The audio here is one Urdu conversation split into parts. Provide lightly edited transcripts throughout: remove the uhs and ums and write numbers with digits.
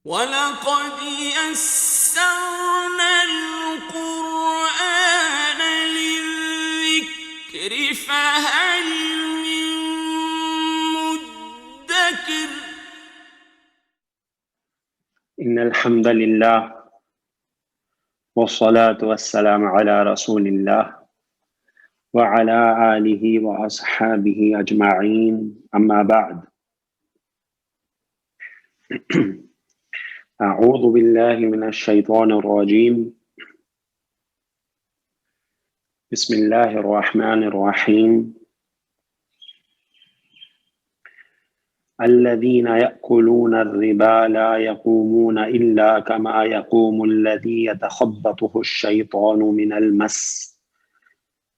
وَلَقَدْ يَسَّرْنَا الْقُرْآنَ لِلذِّكْرِ فَهَلْ مِن مُّدَّكِرٍ إن الحمد لله والصلاة والسلام على رسول الله وعلى آله وأصحابه أجمعين أما بعد أعوذ بالله من الشيطان الرجيم بسم الله الرحمن الرحيم الذين يأكلون الربا لا يقومون إلا كما يقوم الذي يتخبطه الشيطان من المس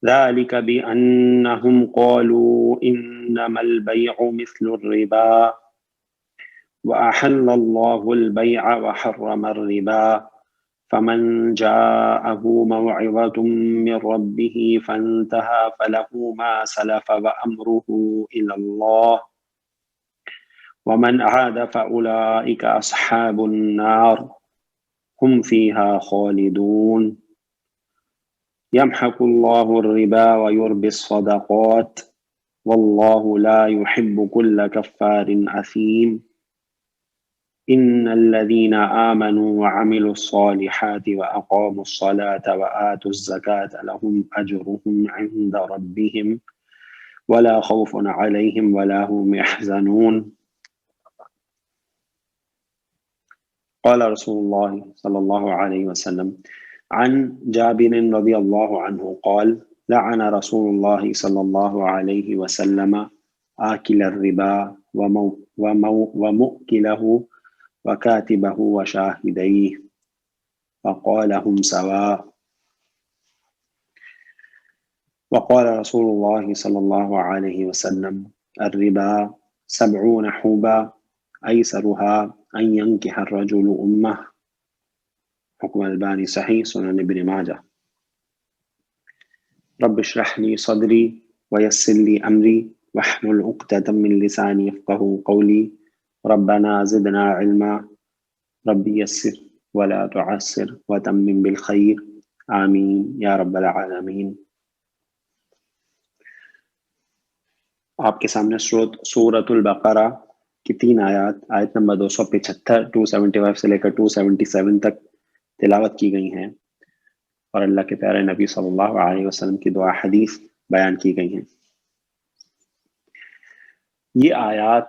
ذلك بأنهم قالوا إنما البيع مثل الربا وأحل الله البيع وحرم الربا فمن جاءه موعظة من ربه فانتهى فله ما سلف وأمره إلى الله ومن عاد فأولئك أصحاب النار هم فيها خالدون يمحق الله الربا ويربي الصدقات والله لا يحب كل كفار أثيم إن الذين آمنوا وعملوا الصالحات وأقاموا الصلاة وآتوا الزكاة لهم أجرهم عند ربهم ولا خوف عليهم ولا هم يحزنون قال رسول الله صلى الله عليه وسلم عن جابر رضي الله عنه قال لعن رسول الله صلى الله عليه وسلم آكل الربا ومؤكله وكاتبه وشاهديه وقال هم سواء وقال رسول الله صلى الله عليه وسلم الربا 70 حوبا أيسرها أن ينكح الرجل أمه حكم الباني صحيح سنن ابن ماجه رب اشرح لي صدري ويسر لي أمري واحلل عقدة من لساني يفقهوا قولي ربنا زدنا علما رب يسر ولا تعسر وتمم بالخير آمين يا رب العالمين. آپ کے سامنے سورۃ البقرہ کی 3 آیات، آیت نمبر 275 275 سے لے کر 277 تک تلاوت کی گئی ہیں اور اللہ کے پیارے نبی صلی اللہ علیہ وسلم کی دعا حدیث بیان کی گئی ہیں. یہ آیات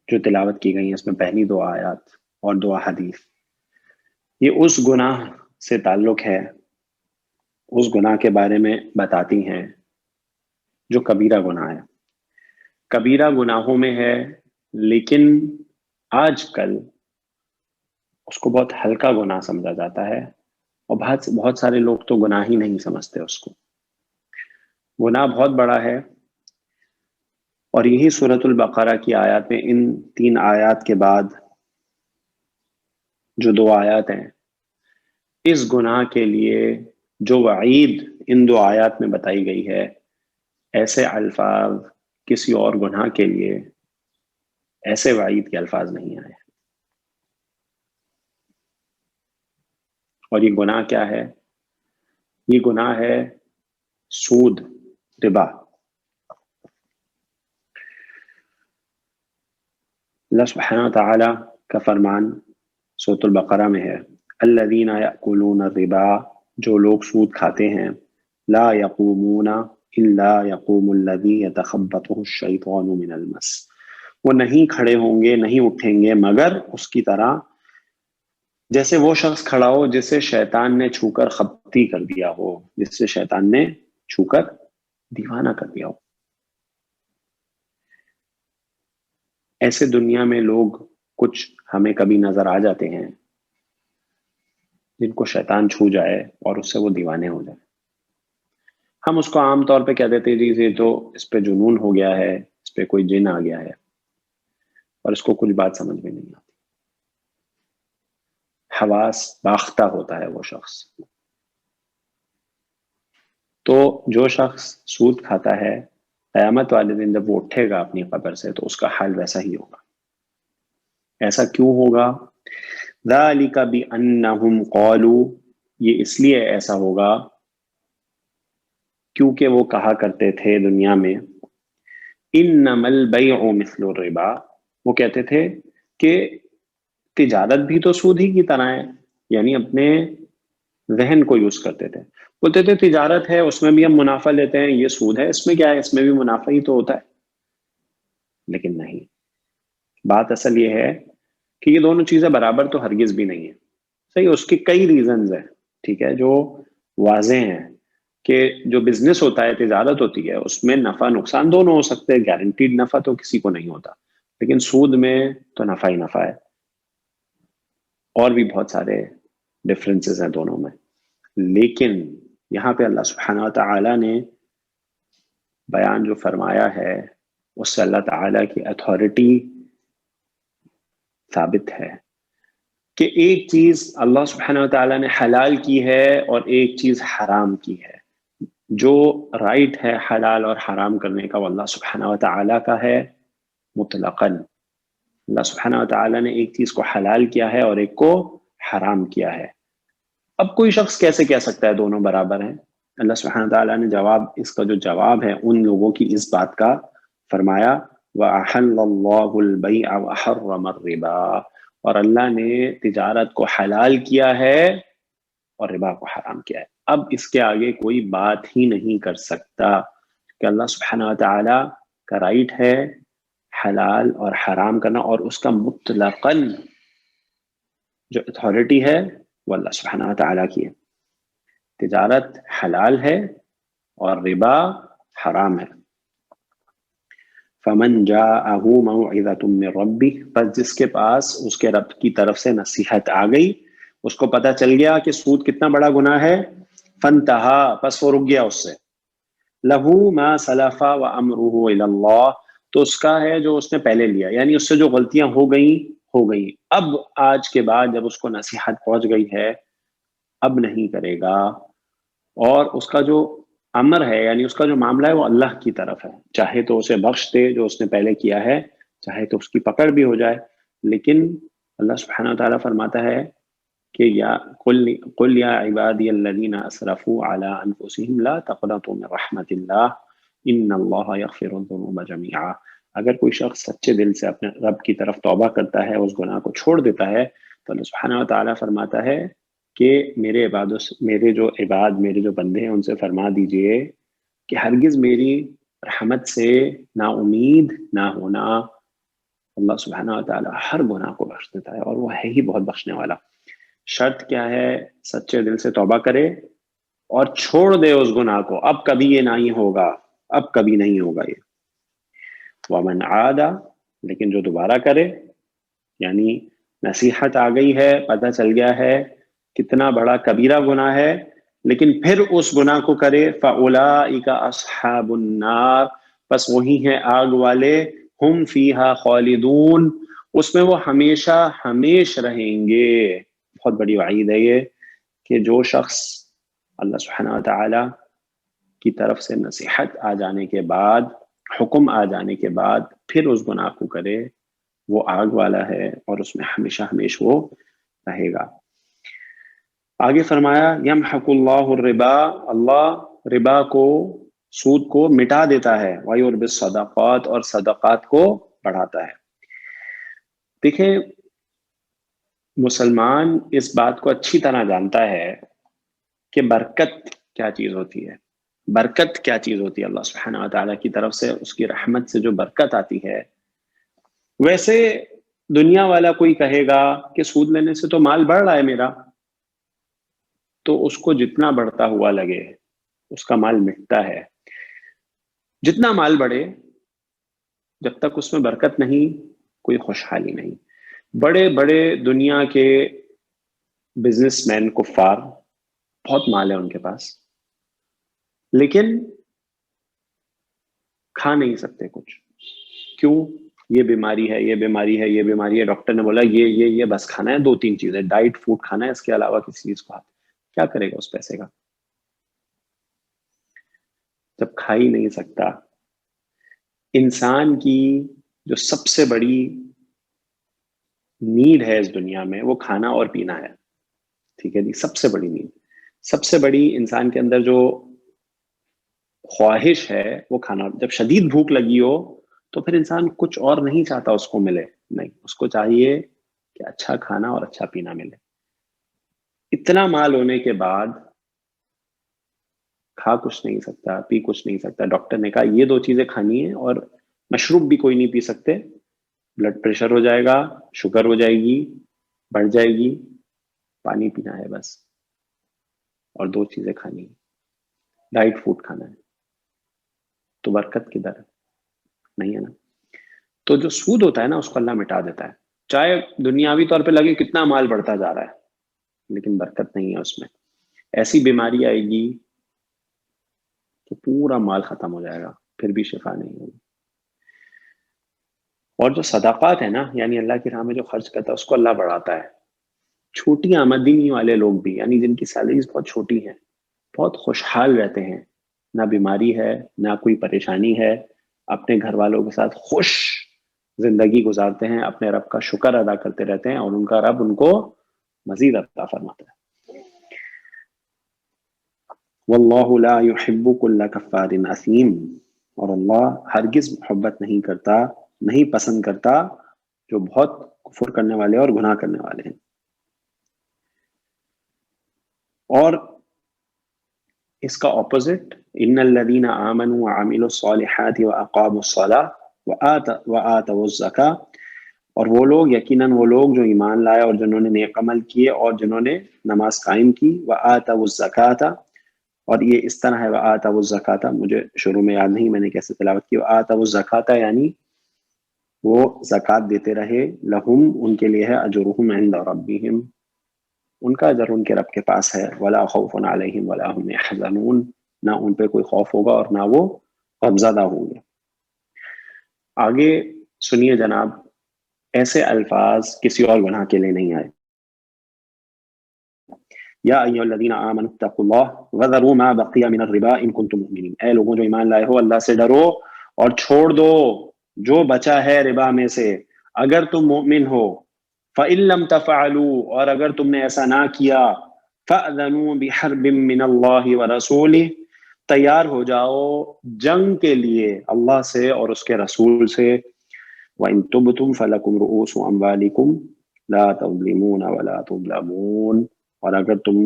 جو تلاوت کی گئی ہیں اس میں پہلی 2 آیات اور 2 حدیث یہ اس گناہ سے تعلق ہے، اس گناہ کے بارے میں بتاتی ہیں جو کبیرہ گناہ ہے. کبیرہ گناہوں میں ہے لیکن آج کل اس کو بہت ہلکا گناہ سمجھا جاتا ہے اور بہت سارے لوگ تو گناہ ہی نہیں سمجھتے اس کو. گناہ بہت بڑا ہے اور یہی سورۃ البقرہ کی آیات میں ان 3 آیات کے بعد جو 2 آیات ہیں اس گناہ کے لیے جو وعید ان 2 آیات میں بتائی گئی ہے ایسے الفاظ کسی اور گناہ کے لیے ایسے وعید کے الفاظ نہیں آئے. اور یہ گناہ کیا ہے؟ یہ گناہ ہے سود، ربا. اللہ سبحانہ وتعالی کا فرمان سورۃ البقرہ میں ہے الذین یأکلون الربا، جو لوگ سود کھاتے ہیں، لا یقومون الا یقوم الذی یتخبطہ الشیطان من المس، وہ نہیں کھڑے ہوں گے، نہیں اٹھیں گے مگر اس کی طرح جیسے وہ شخص کھڑا ہو جسے شیطان نے چھو کر خبتی کر دیا ہو، جسے شیطان نے چھو کر دیوانہ کر دیا ہو. ایسے دنیا میں لوگ کچھ ہمیں کبھی نظر آ جاتے ہیں جن کو شیطان چھو جائے اور اس سے وہ دیوانے ہو جائے. ہم اس کو عام طور پہ کہہ دیتے ہیں جی یہ تو اس پہ جنون ہو گیا ہے، اس پہ کوئی جن آ گیا ہے، اور اس کو کچھ بات سمجھ میں نہیں آتی. حواس باختہ ہوتا ہے وہ شخص. تو جو شخص سود کھاتا ہے قیامت والے دن جب وہ اٹھے گا اپنی قبر سے تو اس کا حال ویسا ہی ہوگا. ایسا کیوں ہوگا؟ ذالک بانہم قالوا، یہ اس لیے ایسا ہوگا کیونکہ وہ کہا کرتے تھے دنیا میں انما البیع مثل الربا، وہ کہتے تھے کہ تجارت بھی تو سود ہی کی طرح ہے، یعنی اپنے ذہن کو یوز کرتے تھے، بولتے تھے تجارت ہے اس میں بھی ہم منافع لیتے ہیں، یہ سود ہے اس میں کیا ہے، اس میں بھی منافع ہی تو ہوتا ہے۔ لیکن نہیں، بات اصل یہ ہے کہ یہ دونوں چیزیں برابر تو ہرگز بھی نہیں ہے۔ صحیح، اس کے کئی ریزنز ہیں، ٹھیک ہے، جو واضح ہیں کہ جو بزنس ہوتا ہے، تجارت ہوتی ہے، اس میں نفع نقصان دونوں ہو سکتے ہیں، گارنٹیڈ نفع تو کسی کو نہیں ہوتا، لیکن سود میں تو نفع ہی نفع ہے۔ اور بھی بہت سارے ڈفرینسز ہیں دونوں میں، لیکن یہاں پہ اللہ سبحانہ وتعالی نے بیان جو فرمایا ہے اس سے اللہ تعالیٰ کی اتھارٹی ثابت ہے کہ ایک چیز اللہ سبحانہ وتعالیٰ نے حلال کی ہے اور ایک چیز حرام کی ہے۔ جو رائٹ ہے حلال اور حرام کرنے کا وہ اللہ سبحانہ وتعالیٰ کا ہے مطلقاً۔ اللہ سبحانہ وتعالیٰ نے ایک چیز کو حلال کیا ہے اور ایک کو حرام کیا ہے۔ اب کوئی شخص کیسے کہہ سکتا ہے دونوں برابر ہیں؟ اللہ سبحانہ وتعالیٰ نے اس کا جو جواب ہے ان لوگوں کی اس بات کا فرمایا وَأَحَلَّ اللَّهُ الْبَيْعَ وَحَرَّمَ الرِّبَا، اور اللہ نے تجارت کو حلال کیا ہے اور ربا کو حرام کیا ہے۔ اب اس کے آگے کوئی بات ہی نہیں کر سکتا کہ اللہ سبحانہ وتعالی کا رائٹ ہے حلال اور حرام کرنا، اور اس کا مطلقاً جو اتھارٹی ہے وہ اللہ سبحانہ وتعالی کی ہے۔ تجارت حلال ہے اور ربا حرام ہے۔ فمن جاءہ موعظۃ من ربہ، پس جس کے پاس اس کے رب کی طرف سے نصیحت آ گئی، اس کو پتہ چل گیا کہ سود کتنا بڑا گناہ ہے، فانتہا، پس وہ رک گیا اس سے، لہو ما سلف وامرہ الی اللہ، تو اس کا ہے جو اس نے پہلے لیا، یعنی اس سے جو غلطیاں ہو گئیں، اب آج کے بعد جب اس کو نصیحت پہنچ گئی ہے اب نہیں کرے گا، اور اس کا جو امر ہے یعنی اس کا جو معاملہ ہے وہ اللہ کی طرف ہے، چاہے تو اسے بخش دے جو اس نے پہلے کیا ہے، چاہے تو اس کی پکڑ بھی ہو جائے، لیکن اللہ سبحانہ وتعالیٰ فرماتا ہے کہ قل یا عبادی الذین اسرفوا علی انفسہم لا تقنطوا من رحمت اللہ ان اللہ یغفر الذنوب جميعا، اگر کوئی شخص سچے دل سے اپنے رب کی طرف توبہ کرتا ہے، اس گناہ کو چھوڑ دیتا ہے، تو اللہ سبحانہ وتعالیٰ فرماتا ہے کہ میرے جو بندے ہیں ان سے فرما دیجئے کہ ہرگز میری رحمت سے نا امید نہ ہونا۔ اللہ سبحانہ وتعالیٰ ہر گناہ کو بخش دیتا ہے اور وہ ہے ہی بہت بخشنے والا۔ شرط کیا ہے؟ سچے دل سے توبہ کرے اور چھوڑ دے اس گناہ کو، اب کبھی یہ نہیں ہوگا، اب کبھی نہیں ہوگا یہ۔ ومن عاد، لیکن جو دوبارہ کرے، یعنی نصیحت آ گئی ہے، پتہ چل گیا ہے کتنا بڑا کبیرہ گناہ ہے، لیکن پھر اس گناہ کو کرے، فَأُولَئِكَ أَصْحَابُ النَّارِ، پس وہی ہیں آگ والے، ہم فیہا خالدون، اس میں وہ ہمیشہ ہمیش رہیں گے۔ بہت بڑی وعید ہے یہ کہ جو شخص اللہ سبحانہ وتعالی کی طرف سے نصیحت آ جانے کے بعد، حکم آ جانے کے بعد پھر اس گناہ کو کرے، وہ آگ والا ہے اور اس میں ہمیشہ ہمیش وہ رہے گا۔ آگے فرمایا یمحق اللہ الربا، اللہ ربا کو، سود کو مٹا دیتا ہے، ویربی الصدقات، اور صدقات کو بڑھاتا ہے۔ دیکھیں مسلمان اس بات کو اچھی طرح جانتا ہے کہ برکت کیا چیز ہوتی ہے، برکت کیا چیز ہوتی ہے، اللہ سبحانہ وتعالیٰ کی طرف سے اس کی رحمت سے جو برکت آتی ہے۔ ویسے دنیا والا کوئی کہے گا کہ سود لینے سے تو مال بڑھ رہا ہے میرا، تو اس کو جتنا بڑھتا ہوا لگے اس کا مال مٹتا ہے۔ جتنا مال بڑھے جب تک اس میں برکت نہیں کوئی خوشحالی نہیں۔ بڑے بڑے دنیا کے بزنس مین کفار، بہت مال ہے ان کے پاس، لیکن کھا نہیں سکتے کچھ، کیوں؟ یہ بیماری ہے، یہ بیماری ہے، یہ بیماری ہے، ڈاکٹر نے بولا یہ بس کھانا ہے، 2-3 چیزیں، ڈائٹ فوڈ کھانا ہے، اس کے علاوہ کسی چیز کو کیا کرے گا اس پیسے کا؟ جب کھا ہی نہیں سکتا۔ انسان کی جو سب سے بڑی نیڈ ہے اس دنیا میں وہ کھانا اور پینا ہے. ٹھیک ہے جی, سب سے بڑی نیڈ, سب سے بڑی انسان کے اندر جو خواہش ہے وہ کھنا. جب شدید بھوک لگی ہو تو پھر انسان کچھ اور نہیں چاہتا اس کو ملے, نہیں, اس کو چاہیے کہ اچھا کھانا اور اچھا پینا ملے. اتنا مال ہونے کے بعد کھا کچھ نہیں سکتا, پی کچھ نہیں سکتا. ڈاکٹر نے کہا یہ 2 چیزیں کھانی ہے, اور مشروب بھی کوئی نہیں پی سکتے. بلڈ پریشر ہو جائے گا, شوگر ہو جائے گی, بڑھ جائے گی. پانی پینا ہے بس, اور 2 چیزیں کھانی ہے, لائٹ فوڈ کھانا ہے. تو برکت کدھر ہے؟ نہیں ہے نا. تو جو سود ہوتا ہے نا اس کو اللہ مٹا دیتا ہے, چاہے دنیاوی طور پہ لگے کتنا مال بڑھتا جا رہا ہے, لیکن برکت نہیں ہے اس میں. ایسی بیماری آئے گی کہ پورا مال ختم ہو جائے گا, پھر بھی شفا نہیں ہوگی. اور جو صدقات ہے نا, یعنی اللہ کی راہ میں جو خرچ کرتا ہے اس کو اللہ بڑھاتا ہے. چھوٹی آمدنی والے لوگ بھی, یعنی جن کی سیلریز بہت چھوٹی ہیں, بہت خوشحال رہتے ہیں, نہ بیماری ہے نہ کوئی پریشانی ہے, اپنے گھر والوں کے ساتھ خوش زندگی گزارتے ہیں, اپنے رب کا شکر ادا کرتے رہتے ہیں, اور ان کا رب ان کو مزید عطا فرماتا ہے. واللہ لا يحب كل كفار اثیم, اور اللہ ہرگز محبت نہیں کرتا, نہیں پسند کرتا جو بہت کفر کرنے والے اور گناہ کرنے والے ہیں. اور اس کا اپوزٹ, ان الذین آمنوا وعملوا الصالحات واقاموا الصلاة وآتوا الزکاة, اور وہ لوگ, یقیناً وہ لوگ جو ایمان لائے اور جنہوں نے نیک عمل کیے اور جنہوں نے نماز قائم کی. وآتوا الزکاة, اور یہ اس طرح ہے وآتوا الزکاة, مجھے شروع میں یاد نہیں میں نے کیسے تلاوت کی. وآتوا الزکاة یعنی وہ زکوٰۃ دیتے رہے. لہم, ان کے لیے ہے, اجرہم عند ربہم, ان کا اجر ان کے رب کے پاس ہے. ولا خوف علیہم ولا هم يحزنون, نہ ان پہ کوئی خوف ہوگا اور نہ وہ غمزدہ ہوں گے. آگے سنیے جناب, ایسے الفاظ کسی اور گناہ کے لیے نہیں آئے. یا ایھا الذین آمنوا اتقوا اللہ وذروا ما بقی من الربا ان کنتم مؤمنین, اے لوگوں جو ایمان لائے ہو اللہ سے ڈرو اور چھوڑ دو جو بچا ہے ربا میں سے اگر تم مومن ہو. فَإِن لَمْ تَفْعَلُوا, اور اگر تم نے ایسا نہ کیا, فَأْذَنُوا بِحَرْبٍ مِّنَ اللَّهِ وَرَسُولِهِ, تیار ہو جاؤ جنگ کے لیے اللہ سے اور اس کے رسول سے. وَإِن تُبْتُمْ فَلَكُمْ رُؤُوسُ أَمْوَالِكُمْ لَا تَظْلِمُونَ وَلَا تُظْلَمُونَ, اور اگر تم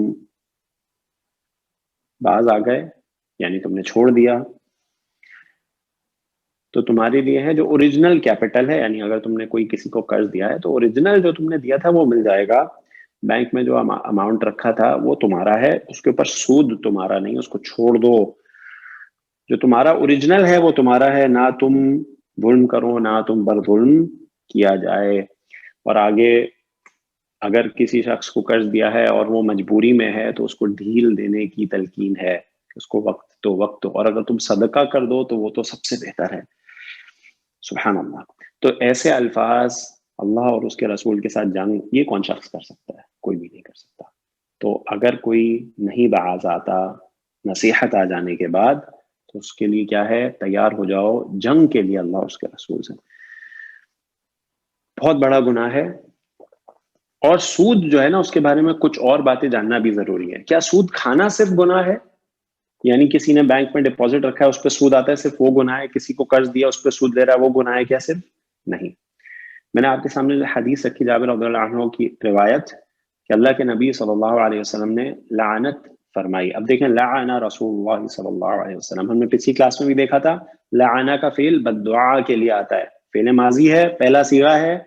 باز آ گئے یعنی تم نے چھوڑ دیا تو تمہارے لیے ہے جو اوریجنل کیپٹل ہے, یعنی اگر تم نے کوئی کسی کو قرض دیا ہے تو اوریجنل جو تم نے دیا تھا وہ مل جائے گا. بینک میں جو اماؤنٹ رکھا تھا وہ تمہارا ہے, اس کے اوپر سود تمہارا نہیں, اس کو چھوڑ دو. جو تمہارا اوریجنل ہے وہ تمہارا ہے, نہ تم ظلم کرو نہ تم پر ظلم کیا جائے. اور آگے اگر کسی شخص کو قرض دیا ہے اور وہ مجبوری میں ہے تو اس کو ڈھیل دینے کی تلقین ہے, اس کو وقت تو وقت, اور اگر تم صدقہ کر دو تو وہ تو سب سے بہتر ہے. سبحان اللہ. تو ایسے الفاظ اللہ اور اس کے رسول کے ساتھ جنگ, یہ کون شخص کر سکتا ہے؟ کوئی بھی نہیں کر سکتا. تو اگر کوئی نہیں باز آتا نصیحت آ جانے کے بعد تو اس کے لیے کیا ہے, تیار ہو جاؤ جنگ کے لیے اللہ اور اس کے رسول سے. بہت بڑا گناہ ہے. اور سود جو ہے نا اس کے بارے میں کچھ اور باتیں جاننا بھی ضروری ہے. کیا سود کھانا صرف گناہ ہے؟ یعنی کسی نے بینک میں ڈپازٹ رکھا ہے اس پہ سود آتا ہے, صرف وہ گناہ ہے؟ کسی کو قرض دیا اس پہ سود لے رہا ہے وہ گناہ ہے کیا صرف؟ نہیں. میں نے آپ کے سامنے جو حدیث رکھی جابر رضی اللہ عنہ کی روایت کہ اللہ کے نبی صلی اللہ علیہ وسلم نے لعنت فرمائی. اب دیکھیں, لعن رسول اللہ صلی اللہ علیہ وسلم, ہم نے پچھلی کلاس میں بھی دیکھا تھا لعنہ کا فعل بددعا کے لیے آتا ہے, فعل ماضی ہے, پہلا صیغہ ہے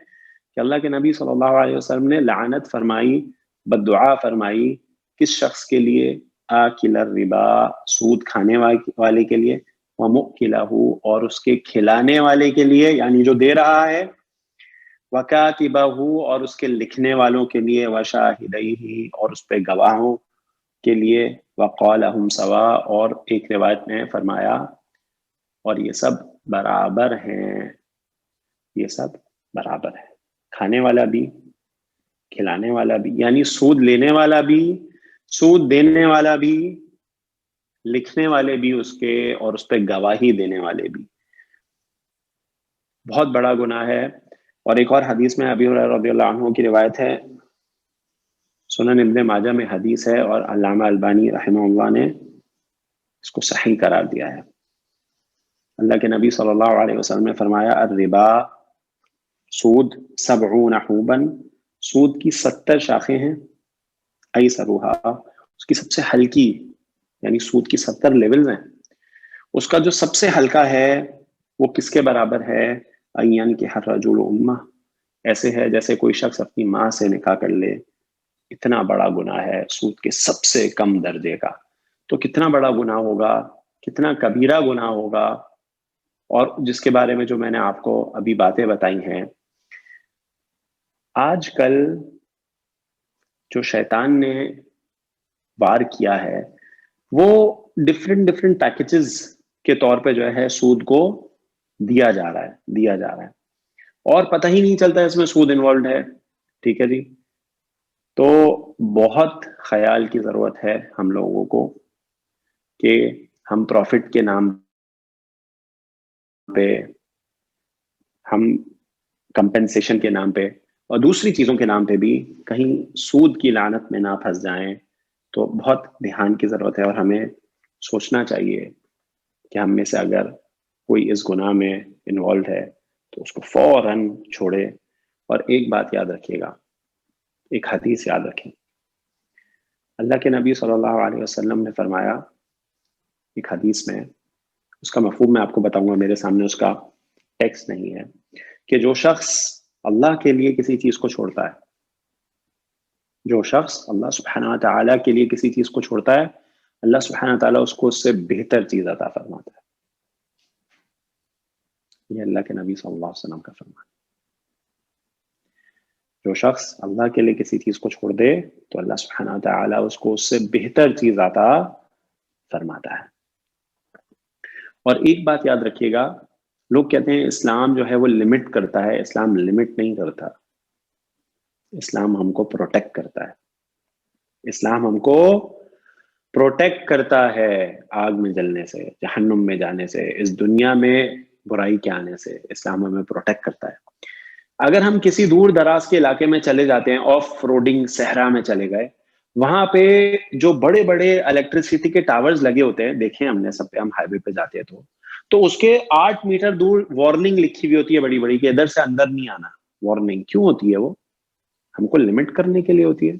کہ اللہ کے نبی صلی اللہ علیہ وسلم نے لعنت فرمائی, بددعا فرمائی. کس شخص کے لیے؟ آکل الربا, سود کھانے والے کے لیے, ومؤکلہ, اور اس کے کھلانے والے کے لیے یعنی جو دے رہا ہے, وکاتبہ, اور اس کے لکھنے والوں کے لیے, وشاہدیہ, اور اس پہ گواہوں کے لیے, وقالہم سوا, اور ایک روایت میں فرمایا اور یہ سب برابر ہیں, یہ سب برابر ہے. کھانے والا بھی, کھلانے والا بھی, یعنی سود لینے والا بھی, سود دینے والا بھی, لکھنے والے بھی اس کے, اور اس پہ گواہی دینے والے بھی. بہت بڑا گناہ ہے. اور ایک اور حدیث میں ابی ہریرہ رضی اللہ عنہ کی روایت ہے، سنن ابن ماجہ میں حدیث ہے، اور علامہ البانی رحمہ اللہ نے اس کو صحیح قرار دیا ہے۔ اللہ کے نبی صلی اللہ علیہ وسلم نے فرمایا الربا، سود 70 حوبا، سود کی 70 شاخیں ہیں، ایسروہا، اس کی سب سے ہلکی، یعنی سود کی 70 لیولز ہیں، اس کا جو سب سے ہلکا ہے وہ کس کے برابر ہے؟ ایان کی ہر رجل امہ، ایسے ہے جیسے کوئی شخص اپنی ماں سے نکاح کر لے، اتنا بڑا گناہ ہے سود کے سب سے کم درجے کا۔ تو کتنا بڑا گناہ ہوگا، کتنا کبیرہ گناہ ہوگا، اور جس کے بارے میں جو میں نے آپ کو ابھی باتیں بتائی ہیں، آج کل جو شیطان نے وار کیا ہے وہ ڈفرینٹ پیکیجز کے طور پہ جو ہے سود کو دیا جا رہا ہے اور پتہ ہی نہیں چلتا اس میں سود انوالوڈ ہے، ٹھیک ہے جی۔ تو بہت خیال کی ضرورت ہے ہم لوگوں کو کہ ہم پروفٹ کے نام پہ، ہم کمپنسیشن کے نام پہ اور دوسری چیزوں کے نام پہ بھی کہیں سود کی لعنت میں نہ پھنس جائیں۔ تو بہت دھیان کی ضرورت ہے، اور ہمیں سوچنا چاہیے کہ ہم میں سے اگر کوئی اس گناہ میں انوالوڈ ہے تو اس کو فوراً چھوڑے۔ اور ایک بات یاد رکھیے گا، ایک حدیث یاد رکھیں، اللہ کے نبی صلی اللہ علیہ وسلم نے فرمایا ایک حدیث میں، اس کا مفہوم میں آپ کو بتاؤں گا، میرے سامنے اس کا ٹیکسٹ نہیں ہے، کہ جو شخص اللہ کے لیے کسی چیز کو چھوڑتا ہے، جو شخص اللہ سبحانہ تعالیٰ کے لیے کسی چیز کو چھوڑتا ہے، اللہ سبحانہ تعالیٰ اس کو اس سے بہتر چیز عطا فرماتا ہے۔ یہ اللہ کے نبی صلی اللہ علیہ وسلم کا فرمان۔ جو شخص اللہ کے لیے کسی چیز کو چھوڑ دے تو اللہ سبحانہ تعالیٰ اس کو اس سے بہتر چیز عطا فرماتا ہے۔ اور ایک بات یاد رکھیے گا، لوگ کہتے ہیں اسلام جو ہے وہ لمٹ کرتا ہے، اسلام لمٹ نہیں کرتا، اسلام ہم کو پروٹیکٹ کرتا ہے، اسلام ہم کو پروٹیکٹ کرتا ہے آگ میں جلنے سے، جہنم میں جانے سے، اس دنیا میں برائی کے آنے سے، اسلام ہمیں پروٹیکٹ کرتا ہے۔ اگر ہم کسی دور دراز کے علاقے میں چلے جاتے ہیں، آف روڈنگ صحرا میں چلے گئے، وہاں پہ جو بڑے بڑے الیکٹریسٹی کے ٹاورز لگے ہوتے ہیں، دیکھیں ہم نے سب پہ، ہم ہائی وے پہ جاتے ہیں تو اس کے 8 میٹر دور وارننگ لکھی ہوئی ہوتی ہے بڑی بڑی، کہ ادھر سے اندر نہیں آنا۔ وارننگ کیوں ہوتی ہے؟ وہ ہم کو لمٹ کرنے کے لیے ہوتی ہے؟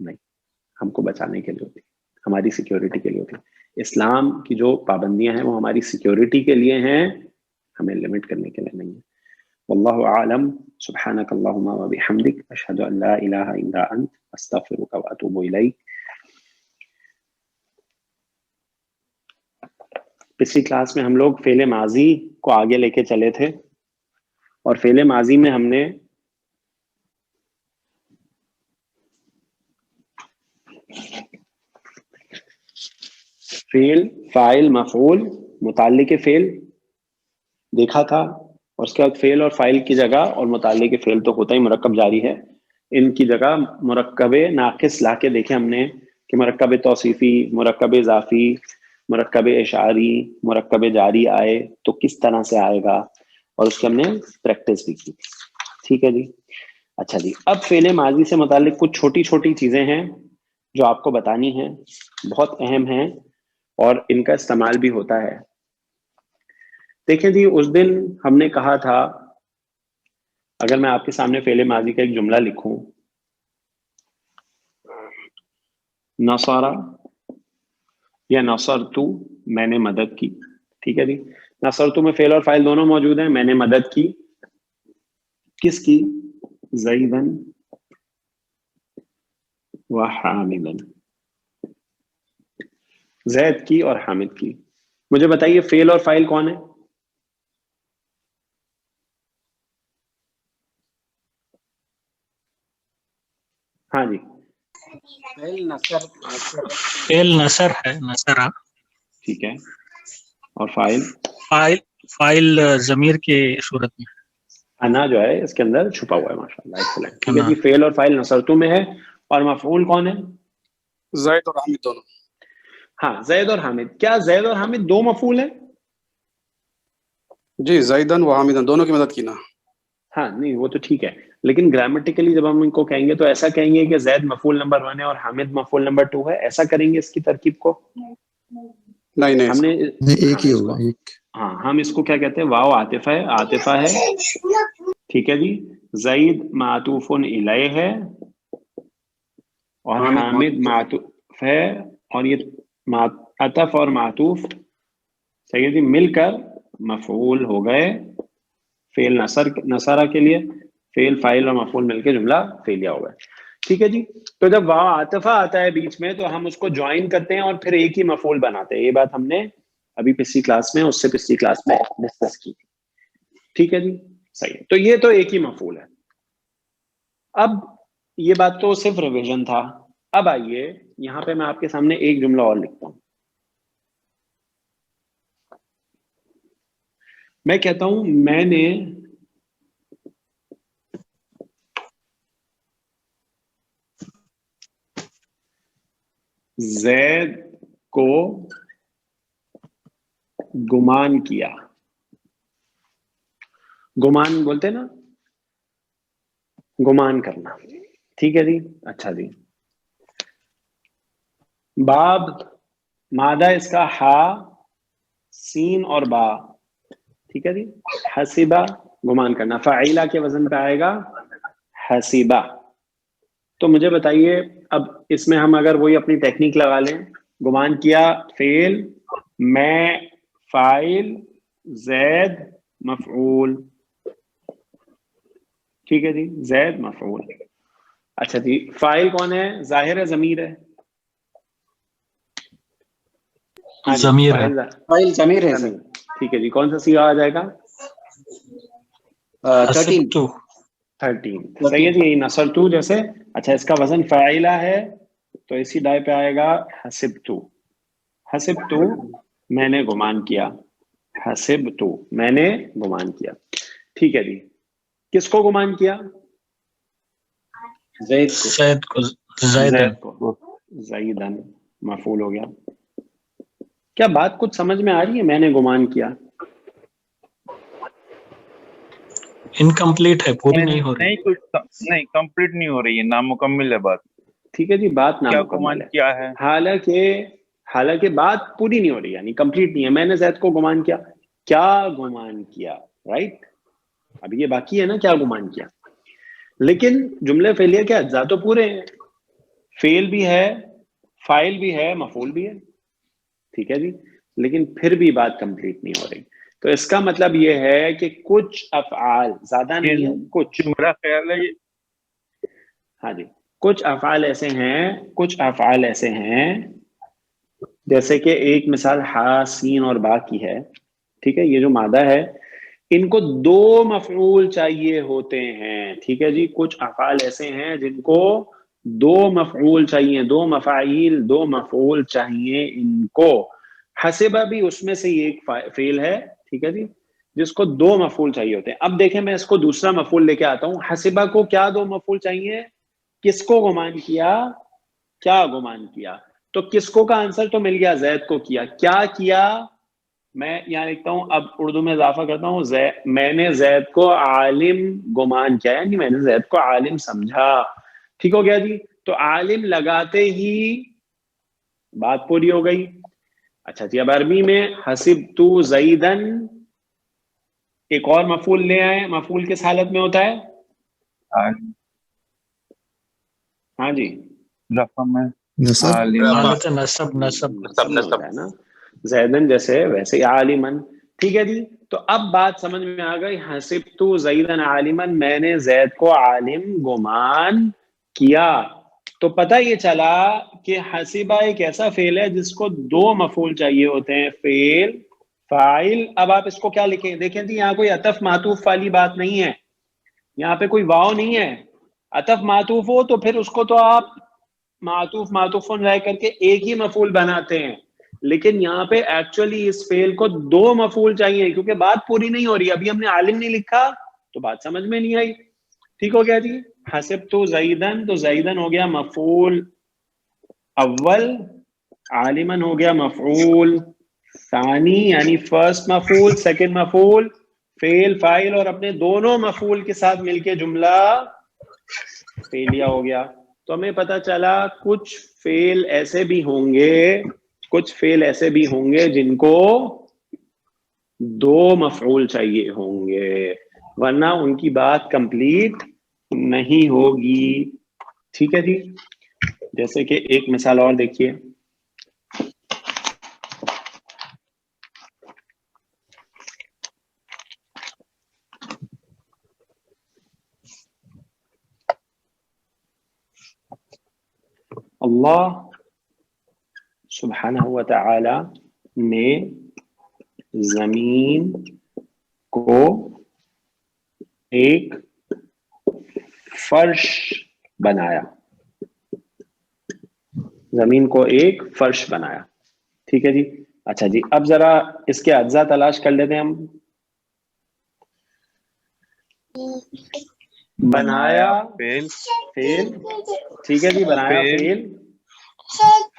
نہیں، ہم کو بچانے کے لیے ہوتی ہے، ہماری سیکیورٹی کے لیے ہوتی ہے۔ اسلام کی جو پابندیاں ہیں وہ ہماری سیکیورٹی کے لیے ہیں، ہمیں لمٹ کرنے کے لیے نہیں ہے۔ واللہ اعلم، سبحانک اللہم و بحمدک، اشہد ان لا الہ الا انت، استغفرک و اتوب الیک۔ پچھلی کلاس میں ہم لوگ فعل ماضی کو آگے لے کے چلے تھے، اور فعل ماضی میں ہم نے فعل، فاعل، مفعول، متعلق فعل دیکھا تھا، اور اس کے بعد فعل اور فاعل کی جگہ، اور متعلق فعل تو ہوتا ہی مرکب جاری ہے، ان کی جگہ مرکب ناقص لا کے دیکھے ہم نے کہ مرکب توصیفی، مرکب اضافی، مرکب اشعاری، مرکب جاری آئے تو کس طرح سے آئے گا، اور اس کی ہم نے پریکٹس بھی کی تھی، ٹھیک ہے جی۔ اچھا جی، اب فعل ماضی سے متعلق کچھ چھوٹی چھوٹی چیزیں ہیں جو آپ کو بتانی ہیں، بہت اہم ہیں اور ان کا استعمال بھی ہوتا ہے۔ دیکھیں جی، اس دن ہم نے کہا تھا، اگر میں آپ کے سامنے فعل ماضی کا ایک جملہ لکھوں، نصرہ یا نصرتو، میں نے مدد کی، ٹھیک ہے جی۔ نصرتو میں فعل اور فاعل دونوں موجود ہیں، میں نے مدد کی، کس کی؟ زیدن و حامدن، زید کی اور حامد کی۔ مجھے بتائیے فعل اور فاعل کون ہے؟ ہاں جی، فعل نصر ہے، نصرہ، ٹھیک ہے، اور فاعل؟ فاعل ضمیر کے صورت میں، انا جو ہے اس کے اندر چھپا ہوا ہے، ماشاءاللہ، ایکسلنٹ، ٹھیک ہے انا۔ جی۔ فعل اور فاعل نصرتو میں ہے، اور مفعول کون ہے؟ زید اور حامد دونوں۔ ہاں، زید اور حامد۔ کیا زید اور حامد دو مفعول ہیں؟ جی، زیدن و حامدن دونوں کی مدد کی نا۔ ہاں نہیں وہ تو ٹھیک ہے، لیکن گرامیٹیکلی جب ہم ان کو کہیں گے تو ایسا کہیں گے کہ زید مفعول نمبر 1 ہے اور حامد مفعول نمبر 2 ہے، ایسا کریں گے اس کی ترکیب کو؟ نہیں ہم نے ایک ہی ہوگا ایک. ہاں ہم اس کو کیا کہتے ہیں، واو عاطفہ ہے، ٹھیک ہے جی، زید معطوف الیہ ہے اور حامد معطوف ہے، اور یہ عطف اور معطوف صحیح جی مل کر مفعول ہو گئے فعل نصرہ کے لیے، فعل فاعل اور مفعول مل کے جملہ فعلیہ ہو گئے. ٹھیک ہے جی. تو جب واو عاطفہ آتا ہے بیچ میں تو ہم اس کو جوائن کرتے ہیں اور پھر ایک ہی مفعول بناتے ہیں. یہ بات ہم نے ابھی پچھلی کلاس میں اس سے پچھلی کلاس میں ڈسکس کی تھی. ٹھیک ہے جی صحیح. تو یہ تو ایک ہی مفعول ہے. اب یہ بات تو صرف ریویژن تھا. اب آئیے یہاں پہ میں آپ کے سامنے ایک جملہ اور لکھتا ہوں. میں کہتا ہوں میں نے زید کو گمان کیا. گمان بولتے نا، گمان کرنا. ٹھیک ہے جی. اچھا جی. باب مادہ اس کا ہا سین اور با. ٹھیک ہے جی. حسیبہ گمان کرنا، فاعلہ کے وزن پہ آئے گا حسیبہ. تو مجھے بتائیے اب اس میں ہم اگر وہی اپنی ٹیکنیک لگا لیں، گمان کیا فعل، میں فاعل، زید مفعول. ٹھیک ہے جی. زید مفعول. اچھا جی فاعل کون ہے؟ ظاہر ہے ضمیر ہے. ہاں جی ضمیر ہے. فاعل ضمیر ہے ضمیر. ٹھیک ہے جی. کون سا صیغہ آ جائے گا؟ 13. 13. صحیح ہے جی. نصر تو جیسے. اچھا اس کا وزن فاعلہ ہے تو اسی دائیں پہ آئے گا حسبتو. حسبتو میں نے گمان کیا. حسبتو میں نے گمان کیا. ٹھیک ہے جی. کس کو گمان کیا؟ زید کو. زیدن. زید کو. زیدن مفعول ہو گیا. کیا بات کچھ سمجھ میں آ رہی ہے؟ میں نے گمان کیا انکمپلیٹ ہے، پوری نہیں ہو رہی. نہیں کمپلیٹ نہیں ہو رہی ہے، نامکمل ہے بات. ٹھیک ہے جی. بات کیا نامکمل گمان ہے. کیا ہے؟ حالانکہ بات پوری نہیں ہو رہی، یعنی کمپلیٹ نہیں ہے. میں نے زید کو گمان کیا. کیا گمان کیا؟ رائٹ. اب یہ باقی ہے نا کیا گمان کیا. لیکن جملے فعلیہ کے اجزاء تو پورے ہیں. فعل بھی ہے، فاعل بھی ہے، مفعول بھی ہے. ٹھیک ہے جی. لیکن پھر بھی بات کمپلیٹ نہیں ہو رہی. تو اس کا مطلب یہ ہے کہ کچھ افعال، زیادہ نہیں ہے کچھ، میرا خیال ہے ہاں جی کچھ افعال ایسے ہیں جیسے کہ ایک مثال ہا سین اور با کی ہے. ٹھیک ہے. یہ جو مادہ ہے ان کو 2 مفعول چاہیے ہوتے ہیں. ٹھیک ہے جی. کچھ افعال ایسے ہیں جن کو 2 مفعول چاہیے، 2 مفاعیل، 2 مفعول چاہیے ان کو. حسبہ بھی اس میں سے ایک فعل ہے. ٹھیک ہے جی. جس کو 2 مفعول چاہیے ہوتے ہیں. اب دیکھیں میں اس کو دوسرا مفعول لے کے آتا ہوں. حسبہ کو کیا 2 مفعول چاہیے؟ کس کو گمان کیا؟ کیا گمان کیا. تو کس کو کا آنسر تو مل گیا، زید کو کیا. کیا کیا؟ میں یہاں لکھتا ہوں، اب اردو میں اضافہ کرتا ہوں، میں نے زید کو عالم گمان کیا، یعنی میں نے زید کو عالم سمجھا. ٹھیک ہو گیا جی. تو عالم لگاتے ہی بات پوری ہو گئی. اچھا جی. اب عربی میں حسبتو زیدن ایک اور مفعول لے آئے. مفعول کس حالت میں ہوتا ہے؟ ہاں جی رقم میں نصب. حالت نصب میں ہوتا ہے نا، زیدن جیسے ویسے عالمن. ٹھیک ہے جی. تو اب بات سمجھ میں آ گئی. حسبتو زیدن عالمن، میں نے زید کو عالم گمان کیا. تو پتہ یہ چلا کہ حسبہ ایک ایسا فعل ہے جس کو 2 مفعول چاہیے ہوتے ہیں، فعل فاعل. اب آپ اس کو کیا لکھیں؟ دیکھیں جی یہاں کوئی عطف معطوف والی بات نہیں ہے، یہاں پہ کوئی واو نہیں ہے. عطف معطوف ہو تو پھر اس کو تو آپ معطوفن رہ کر کے ایک ہی مفعول بناتے ہیں. لیکن یہاں پہ ایکچولی اس فعل کو 2 مفعول چاہیے کیونکہ بات پوری نہیں ہو رہی. ابھی ہم نے عالم نہیں لکھا تو بات سمجھ میں نہیں آئی. ٹھیک ہو گیا جی. حسبتو زیدن، تو زیدن ہو گیا مفعول اول، عالمن ہو گیا مفعول ثانی یعنی فرسٹ مفعول، سیکنڈ مفعول فیل فائل اور اپنے دونوں مفعول کے ساتھ مل کے جملہ فعلیہ ہو گیا. تو ہمیں پتا چلا کچھ فعل ایسے بھی ہوں گے جن کو دو مفعول چاہیے ہوں گے, ورنہ ان کی بات کمپلیٹ نہیں ہوگی. ٹھیک ہے جی, جیسے کہ ایک مثال اور دیکھیے. اللہ سبحانہ و تعالی نے زمین کو ایک فرش بنایا. زمین کو ایک فرش بنایا. ٹھیک ہے جی. اچھا جی, اب ذرا اس کے اجزاء تلاش کر لیتے ہیں ہم. بنایا فعل فعل, ٹھیک ہے جی, بنایا فعل,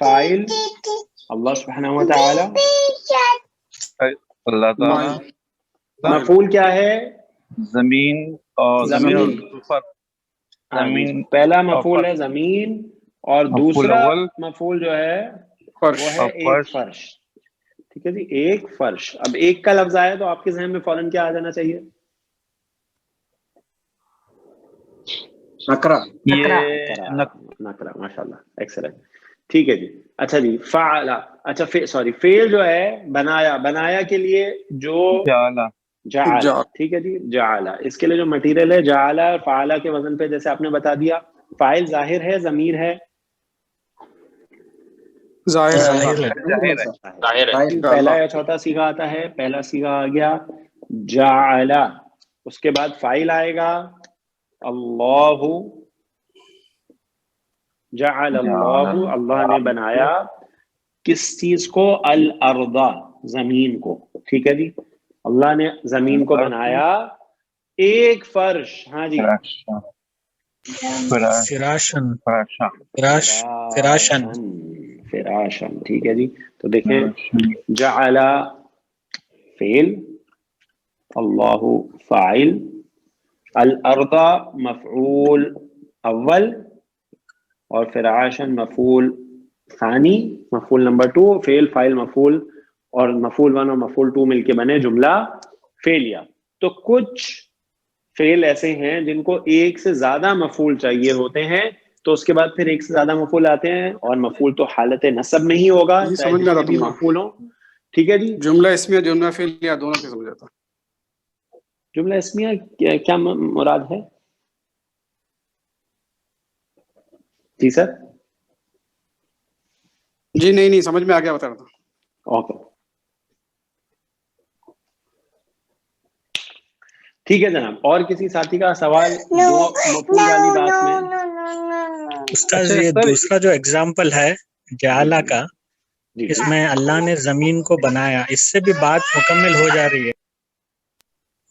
فاعل اللہ سبحانہ و تعالی, اللہ تعالیٰ, مفعول کیا ہے؟ زمین اور زمین. زمین پہلا مفعول ہے زمین اور مفعول دوسرا اول مفعول جو ہے فرش. وہ ہے اور ایک فرش. ٹھیک ہے جی, ایک فرش. اب ایک کا لفظ آیا تو آپ کے ذہن میں فوراً کیا آ جانا چاہیے؟ نکرا. یہ نکرا. ماشاءاللہ, ایکسلنٹ. ٹھیک ہے جی. اچھا جی, فعل, اچھا فعل جو ہے بنایا, بنایا کے لیے جو جعل, ٹھیک ہے جی, جعل, اس کے لیے جو مٹیریل ہے جعل اور فعل کے وزن پہ جیسے آپ نے بتا دیا. فاعل ظاہر ہے, ضمیر ہے ظاہر ہے. پہلا یا چوتھا صیغہ آتا ہے. پہلا صیغہ آ گیا جعل, اس کے بعد فاعل آئے گا اللہ, جعل اللہ, اللہ نے بنایا کس چیز کو؟ الارض, زمین کو. ٹھیک ہے جی, اللہ نے زمین کو بنایا ایک فرش. ہاں جی, فراشن فراشن. ٹھیک ہے جی. تو دیکھیں, جعل فعل, اللہ فاعل, الارض مفعول اول, اور فراشن مفعول ثانی, مفعول نمبر 2. فعل فاعل مفعول اور مفعول 1 اور مفعول 2 مل کے بنے جملہ فعلیہ. تو کچھ فعل ایسے ہیں جن کو ایک سے زیادہ مفعول چاہیے ہوتے ہیں, تو اس کے بعد پھر ایک سے زیادہ مفعول آتے ہیں, اور مفعول تو حالت نصب میں ہی ہوگا یہ چاہے سمجھ میں آتا جتنے بھی تمہیں. مفعول ہوں. ٹھیک ہے جی. جملہ اسمیہ جملہ فعلیہ دونوں سے سمجھ آتا. جملہ اسمیہ کیا مراد ہے؟ جی سر. جی نہیں سمجھ میں آ گیا, بتا رہا تھا. اوکے, ٹھیک ہے جناب. اور کسی ساتھی کا سوال دو مفعول والی بات میں؟ استاذ یہ دوسرا جو اگزامپل ہے جعلہ کا, جی اس میں اللہ نے زمین کو بنایا, اس سے بھی بات مکمل ہو جا رہی ہے.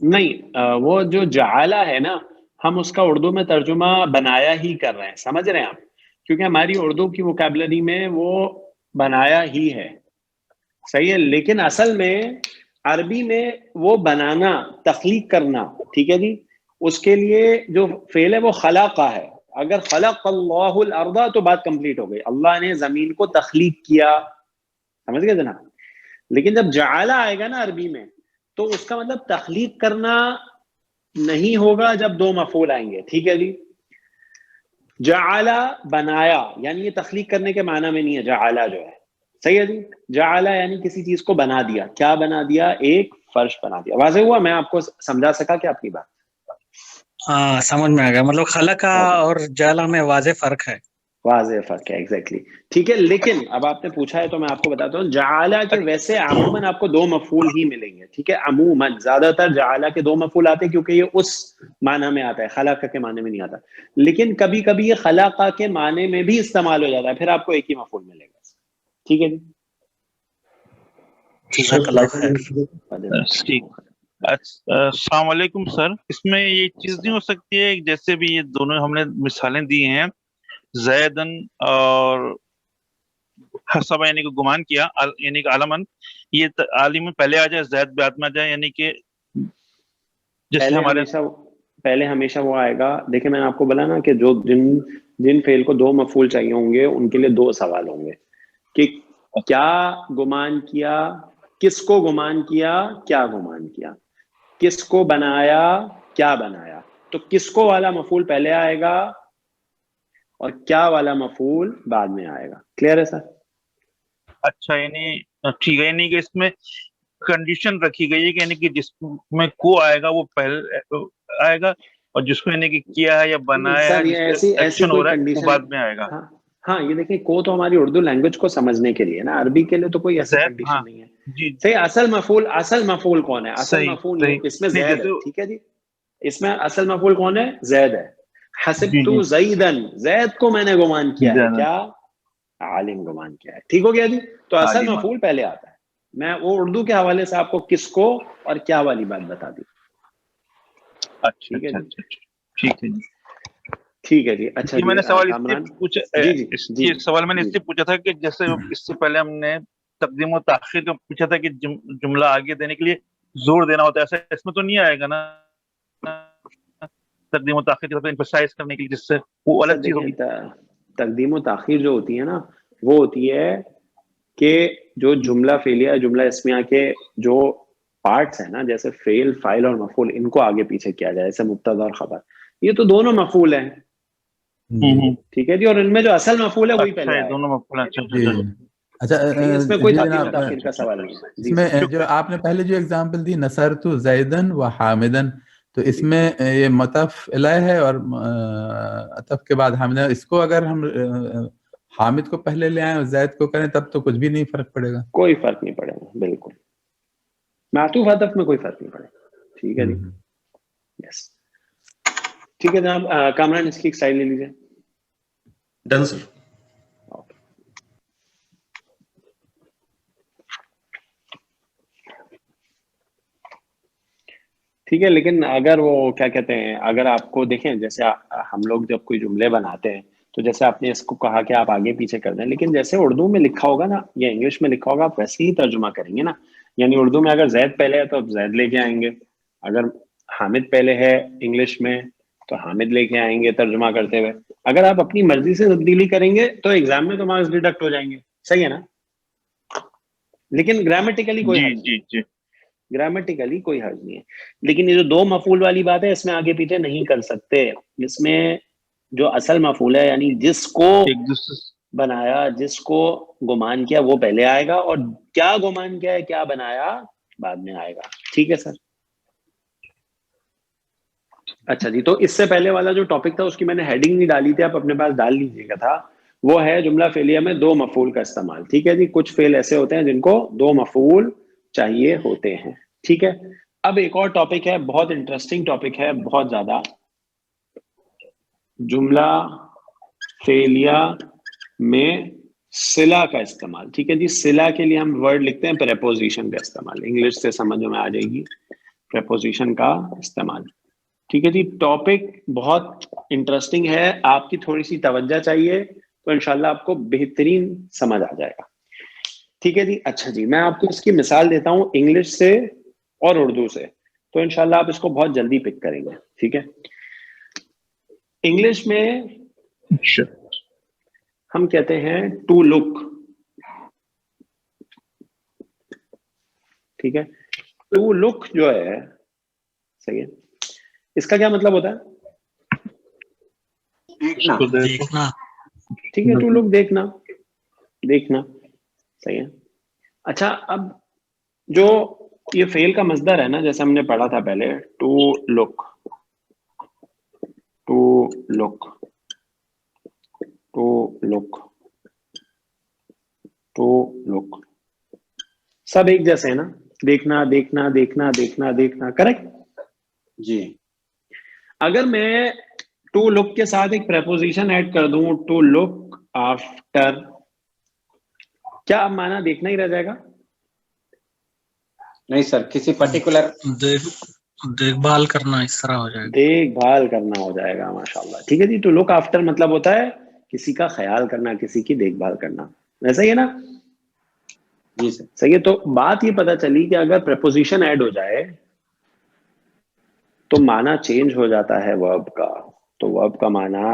نہیں, وہ جو جعلہ ہے نا, ہم اس کا اردو میں ترجمہ بنایا ہی کر رہے ہیں, سمجھ رہے ہیں آپ, کیونکہ ہماری اردو کی ووکیبلری میں وہ بنایا ہی ہے. صحیح ہے, لیکن اصل میں عربی میں وہ بنانا, تخلیق کرنا. ٹھیک ہے جی, اس کے لیے جو فعل ہے وہ خلقہ ہے. اگر خلق اللہ الارض تو بات کمپلیٹ ہو گئی, اللہ نے زمین کو تخلیق کیا. سمجھ گئے جناب. لیکن جب جعلہ آئے گا نا عربی میں, تو اس کا مطلب تخلیق کرنا نہیں ہوگا جب دو مفعول آئیں گے. ٹھیک ہے جی. جعلہ بنایا, یعنی یہ تخلیق کرنے کے معنی میں نہیں ہے جعلہ جو ہے. صحیح ہے جی. جعلہ یعنی کسی چیز کو بنا دیا. کیا بنا دیا؟ ایک فرش بنا دیا. واضح ہوا؟ میں آپ کو سمجھا سکا کیا آپ کی بات؟ ہاں سمجھ میں آ گیا, مطلب خلقہ اور جعلہ میں واضح فرق ہے. واضح فرق ہے, ایگزیکٹلی. ٹھیک ہے, لیکن اب آپ نے پوچھا ہے تو میں آپ کو بتاتا ہوں, جعلہ کے ویسے عموماً آپ کو دو مفعول ہی ملیں گے. ٹھیک ہے, عموماً زیادہ تر جعلہ کے دو مفعول آتے ہیں, کیونکہ یہ اس معنی میں آتا ہے, خلقہ کے معنی میں نہیں آتا. لیکن کبھی کبھی یہ خلقہ کے معنی میں بھی استعمال ہو جاتا ہے, پھر آپ کو ایک ہی مفعول ملے گا. ٹھیک ہے جی. جزاک اللہ خیر. ٹھیک. السلام علیکم سر. اس میں یہ چیز نہیں ہو سکتی ہے جیسے بھی یہ دونوں ہم نے مثالیں دی ہیں, زیدن اور حسب, یعنی کہ گمان کیا, یعنی کہ عالمن, یہ عالم پہلے آ جائے, زید بعد میں آ جائے, یعنی کہ جیسے ہمارے پہلے ہمیشہ وہ آئے گا. دیکھیں میں نے آپ کو بولا نا کہ جو جن فعل کو 2 مفعول چاہیے ہوں گے ان کے لیے 2 سوال ہوں گے کہ کیا گمان کیا, کس کو گمان کیا, کیا گمان کیا, کس کو بنایا, کیا بنایا. تو کس کو والا مفعول پہلے آئے گا اور کیا والا مفعول بعد میں آئے گا. کلیئر ہے سر؟ اچھا یعنی ٹھیک ہے, یعنی کہ اس میں کنڈیشن رکھی گئی ہے کہ یعنی کہ جس میں کو آئے گا وہ پہلے آئے گا اور جس کو یعنی کہ کیا ہے یا بنایا ہے جس پہ ایکشن ہو رہا ہے وہ بعد میں آئے گا. ہاں یہ دیکھیں کو تو ہماری اردو لینگویج کو سمجھنے کے لیے نا, عربی کے لیے تو کوئی ایسی کنڈیشن نہیں ہے. جی صحیح. اصل مفعول کون ہے؟ اصل مفعول اس میں زید ہے. ٹھیک ہے جی, اس میں اصل مفعول کون ہے؟ زید ہے. حسبت زیدن, زید کو میں نے گمان کیا ہے, کیا عالم گمان کیا ہے. ٹھیک ہو گیا جی. تو اصل مفعول پہلے آتا ہے. میں وہ اردو کے حوالے سے آپ کو کس کو اور کیا والی بات بتا دی. اچھا ٹھیک ہے جی. ٹھیک ہے جی. اچھا میں نے سوال سوال میں نے اس جی سے پوچھا تھا کہ جیسے اس سے پہلے ہم نے تقدیم و تاخیر کا پوچھا تھا کہ جملہ آگے دینے کے لیے زور دینا ہوتا ہے, ایسا اس میں تو نہیں آئے گا نا تقدیم و تاخیر کی طرف ایمفسائز کرنے کے لیے, جس سے وہ الگ چیز ہوگی. تقدیم و تاخیر جو ہوتی ہے نا وہ ہوتی ہے کہ جو جملہ فعلیہ جملہ اسمیہ کے جو پارٹس ہیں نا, جیسے فعل, فاعل اور مفعول, ان کو آگے پیچھے کیا جائے, جیسے مبتدا اور خبر, یہ تو دونوں مفعول ہیں. ٹھیک ہے جی. اور ان میں جو اصل مفعول ہے وہی پہلے آئے گا. دونوں مفعول. اچھا اس میں کوئی تقدیم و تاخیر کا سوال نہیں ہے. اس میں جو آپ نے پہلے جو اگزامپل دی نصرت زیدن و حامدن, تو اس میں یہ مطف الیہ ہے اور عطف کے بعد حامدن, اس کو اگر ہم حامد کو پہلے لے آئیں اور زید کو کریں تب تو کچھ بھی نہیں فرق پڑے گا. کوئی فرق نہیں پڑے گا, بالکل. معطوف عطف میں کوئی فرق نہیں پڑے گا. ٹھیک ہے جی. یس ٹھیک ہے جناب. کامران اس کی ایک سائڈ لے لیجیے. ڈن سر. ٹھیک ہے. لیکن اگر وہ کیا کہتے ہیں, اگر آپ کو دیکھیں جیسے ہم لوگ جب کوئی جملے بناتے ہیں تو جیسے آپ نے اس کو کہا کہ آپ آگے پیچھے کر دیں, لیکن جیسے اردو میں لکھا ہوگا نا یا انگلش میں لکھا ہوگا آپ ویسے ہی ترجمہ کریں گے نا. یعنی اردو میں اگر زید پہلے ہے تو آپ زید لے کے آئیں گے, اگر حامد پہلے ہے انگلش میں تو حامد لے کے آئیں گے ترجمہ کرتے ہوئے. اگر آپ اپنی مرضی سے تبدیلی کریں گے تو ایگزام میں تو مارکس ڈیڈکٹ ہو جائیں گے. صحیح ہے نا؟ لیکن گرامیٹیکلی کوئی حرج نہیں, گرامیٹیکلی کوئی حرج نہیں ہے. لیکن یہ جو 2 مفعول والی بات ہے اس میں آگے پیچھے نہیں کر سکتے. اس میں جو اصل مفعول ہے یعنی جس کو بنایا, جس کو گمان کیا وہ پہلے آئے گا, اور کیا گمان کیا ہے, کیا بنایا بعد میں آئے گا. ٹھیک ہے سر؟ اچھا جی. تو اس سے پہلے والا جو ٹاپک تھا اس کی میں نے ہیڈنگ نہیں ڈالی تھی, آپ اپنے پاس ڈال لیجیے گا تھا. وہ ہے جملہ فعلیہ میں 2 مفعول کا استعمال. ٹھیک ہے جی. کچھ فعل ایسے ہوتے ہیں جن کو 2 مفعول چاہیے ہوتے ہیں. ٹھیک ہے. اب ایک اور ٹاپک ہے, بہت انٹرسٹنگ ٹاپک ہے, بہت زیادہ, جملہ فعلیہ میں صلہ کا استعمال. ٹھیک ہے جی. صلہ کے لیے ہم ورڈ لکھتے ہیں پریپوزیشن کا استعمال. انگلش سے سمجھ میں آ جائے گی پریپوزیشن کا استعمال. ٹھیک ہے جی. ٹاپک بہت انٹرسٹنگ ہے, آپ کی تھوڑی سی توجہ چاہیے تو انشاءاللہ آپ کو بہترین سمجھ آ جائے گا. ٹھیک ہے جی. اچھا جی, میں آپ کو اس کی مثال دیتا ہوں انگلش سے اور اردو سے, تو انشاءاللہ آپ اس کو بہت جلدی پک کریں گے. ٹھیک ہے. انگلش میں ہم کہتے ہیں ٹو لک. ٹھیک ہے. ٹو لک جو ہے, صحیح ہے, اس کا کیا مطلب ہوتا ہے؟ دیکھنا. ٹھیک ہے. ٹو لک دیکھنا, دیکھنا. صحیح ہے. اچھا, اب جو یہ فعل کا مصدر ہے نا, جیسے ہم نے پڑھا تھا پہلے, to look, to look, to look, to look, سب ایک جیسے ہیں نا, دیکھنا دیکھنا دیکھنا دیکھنا دیکھنا. کریکٹ جی. اگر میں ٹو لک کے ساتھ ایک پریپوزیشن ایڈ کر دوں, ٹو لک آفٹر, کیا اب معنی دیکھنا ہی رہ جائے گا؟ نہیں سر, کسی پرٹیکولر دیکھ بھال کرنا اس طرح ہو جائے گا. دیکھ بھال کرنا ہو جائے گا. ماشاءاللہ. ٹھیک ہے جی. ٹو لک آفٹر مطلب ہوتا ہے کسی کا خیال کرنا, کسی کی دیکھ بھال کرنا. ویسا ہی ہے نا؟ جی سر. صحیح ہے. تو بات یہ پتہ چلی کہ اگر پریپوزیشن ایڈ ہو جائے تو معنی چینج ہو جاتا ہے ورب کا, تو ورب کا معنی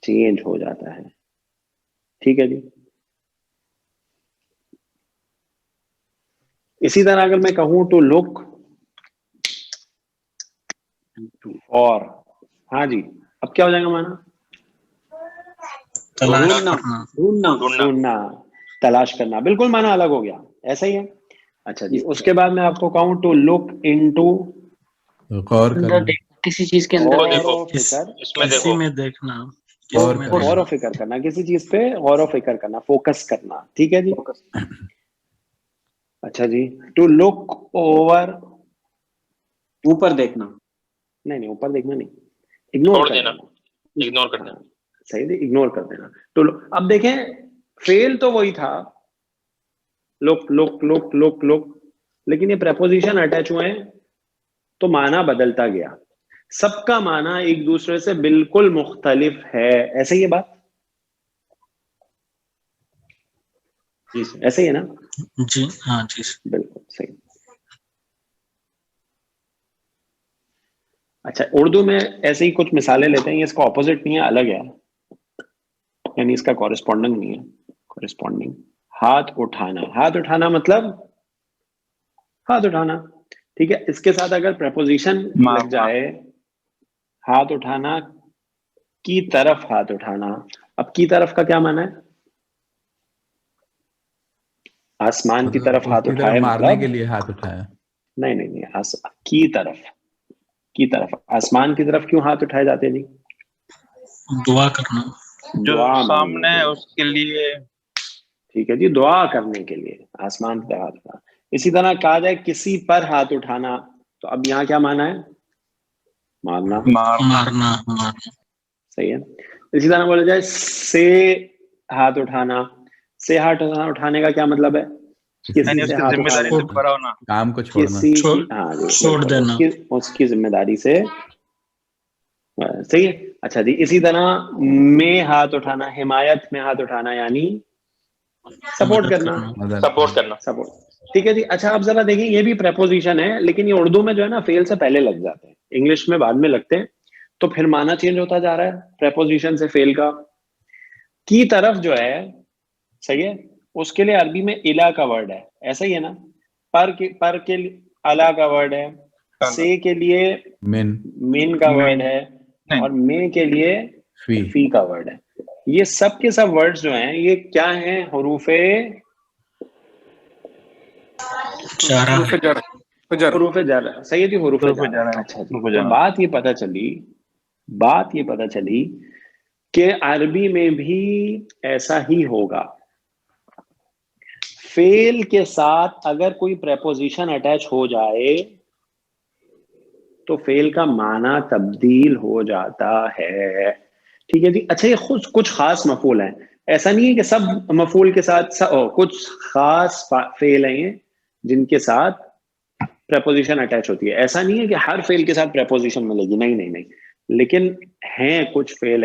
چینج ہو جاتا ہے. ٹھیک ہے جی. اسی طرح اگر میں کہوں تو لک اور, ہاں جی اب کیا ہو جائے گا معنی؟ تلاش ڈھونڈنا کرنا. ڈھونڈنا, تلاش کرنا, بالکل معنی الگ ہو گیا. ایسا ہی ہے. اچھا جی, اس کے بعد میں آپ کو کہوں ٹو لک انٹو, غور کرنا, کسی چیز کے اندر غور دیکھو و فکر, اس میں کسی دیکھو میں دیکھنا, غور کسی میں کرنا. غور و دیکھنا. فکر کرنا, کسی چیز پہ غور و فکر کرنا, فوکس کرنا. ٹھیک ہے جی. اچھا جی, ٹو لک اوور, اوپر دیکھنا, نہیں اوپر دیکھنا نہیں, اگنور چھوڑ کر دینا, دینا. اگنور کر دینا. صحیح ہے, اگنور کر دینا. تو اب دیکھیں فیل تو وہی تھا, لک لک لک لک لک, لیکن یہ پریپوزیشن اٹیچ ہوئے ہیں تو معنی بدلتا گیا. سب کا معنی ایک دوسرے سے بالکل مختلف ہے. ایسے ہی ہے بات, جی سر, ایسے ہی ہے نا؟ جی ہاں جی. بالکل صحیح. اچھا, اردو میں ایسے ہی کچھ مثالیں لیتے ہیں, یہ اس کا اپوزٹ نہیں ہے, الگ ہے, یعنی اس کا کورسپونڈنگ نہیں ہے. کورسپونڈنگ, ہاتھ اٹھانا. ہاتھ اٹھانا مطلب ہاتھ اٹھانا. ٹھیک ہے, اس کے ساتھ اگر پریپوزیشن لگ جائے, ہاتھ اٹھانا کی طرف ہاتھ اٹھانا. اب کی طرف کا کیا معنی ہے؟ آسمان کی طرف اس ہاتھ کی طرف اٹھائے مارنے مطلب, کے لیے ہاتھ اٹھایا. نہیں, کی طرف, کی طرف. آسمان کی طرف کیوں ہاتھ اٹھائے جاتے جی؟ دعا کرنا. جو دعا مانگنے سامنے کے ہے لیے. اس کے لیے. ٹھیک ہے جی, دعا کرنے کے لیے آسمان کی طرف ہاتھ اٹھانا. اسی طرح کہا جائے کسی پر ہاتھ اٹھانا, تو اب یہاں کیا معنی ہے؟ مارنا. مارنا. صحیح ہے. اسی طرح بولا جائے سے ہاتھ اٹھانا. سے ہاتھ اٹھانے کا کیا مطلب ہے؟ کسی اس سے کی ہاتھ ذمہ داری اٹھانا, سے بڑا ہونا. کام کو چھوڑنا. کسی کی, ہاں جی چھوڑ بالکل, دینا. اس کی ذمہ داری سے. صحیح ہے. اچھا جی, اسی طرح میں ہاتھ اٹھانا, حمایت میں ہاتھ اٹھانا, یعنی سپورٹ مدد کرنا. مدد. سپورٹ کرنا. سپورٹ. ٹھیک ہے جی. اچھا اب ذرا دیکھیں, یہ بھی پریپوزیشن ہے, لیکن یہ اردو میں جو ہے نا فیل سے پہلے لگ جاتے ہیں, انگلش میں بعد میں لگتے ہیں, تو پھر معنی چینج ہوتا جا رہا ہے پریپوزیشن سے فیل کا. کی طرف جو ہے, صحیح ہے, اس کے لیے عربی میں الا کا ورڈ ہے. ایسا ہی ہے نا؟ پر کے لیے الا کا ورڈ ہے, سے کے لیے مین کا ورڈ ہے, اور میں کے لیے فی کا ورڈ ہے. یہ سب کے سب ورڈز جو ہیں یہ کیا ہیں؟ حروف چارہ. حروف جر. صحیح ہے جی, حروف جر. اچھا جی, تو بات یہ پتہ چلی کہ عربی میں بھی ایسا ہی ہوگا. فیل کے ساتھ اگر کوئی پریپوزیشن اٹیچ ہو جائے تو فیل کا معنی تبدیل ہو جاتا ہے. ٹھیک ہے جی. اچھا, یہ کچھ خاص مفعول ہیں, ایسا نہیں ہے کہ سب مفعول کے ساتھ, کچھ خاص فعل ہیں جن کے ساتھ پریپوزیشن اٹیچ ہوتی ہے. ایسا نہیں ہے کہ ہر فعل کے ساتھ پریپوزیشن ملے گی, نہیں, لیکن ہیں کچھ فعل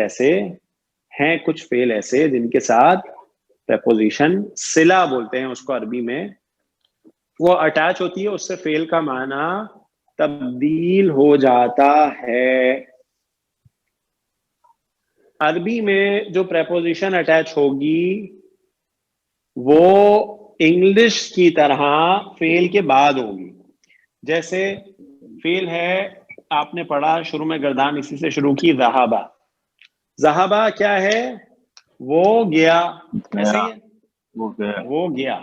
ایسے جن کے ساتھ پریپوزیشن, صلہ بولتے ہیں اس کو عربی میں, وہ اٹیچ ہوتی ہے, اس سے فعل کا معنی تبدیل ہو جاتا ہے. عربی میں جو پریپوزیشن اٹیچ ہوگی وہ انگلش کی طرح فعل کے بعد ہوگی. جیسے فعل ہے, آپ نے پڑھا شروع میں گردان اسی سے شروع کی, ذہابا. ذہابا کیا ہے؟ وہ گیا. ایسے ہی ہے, وہ گیا.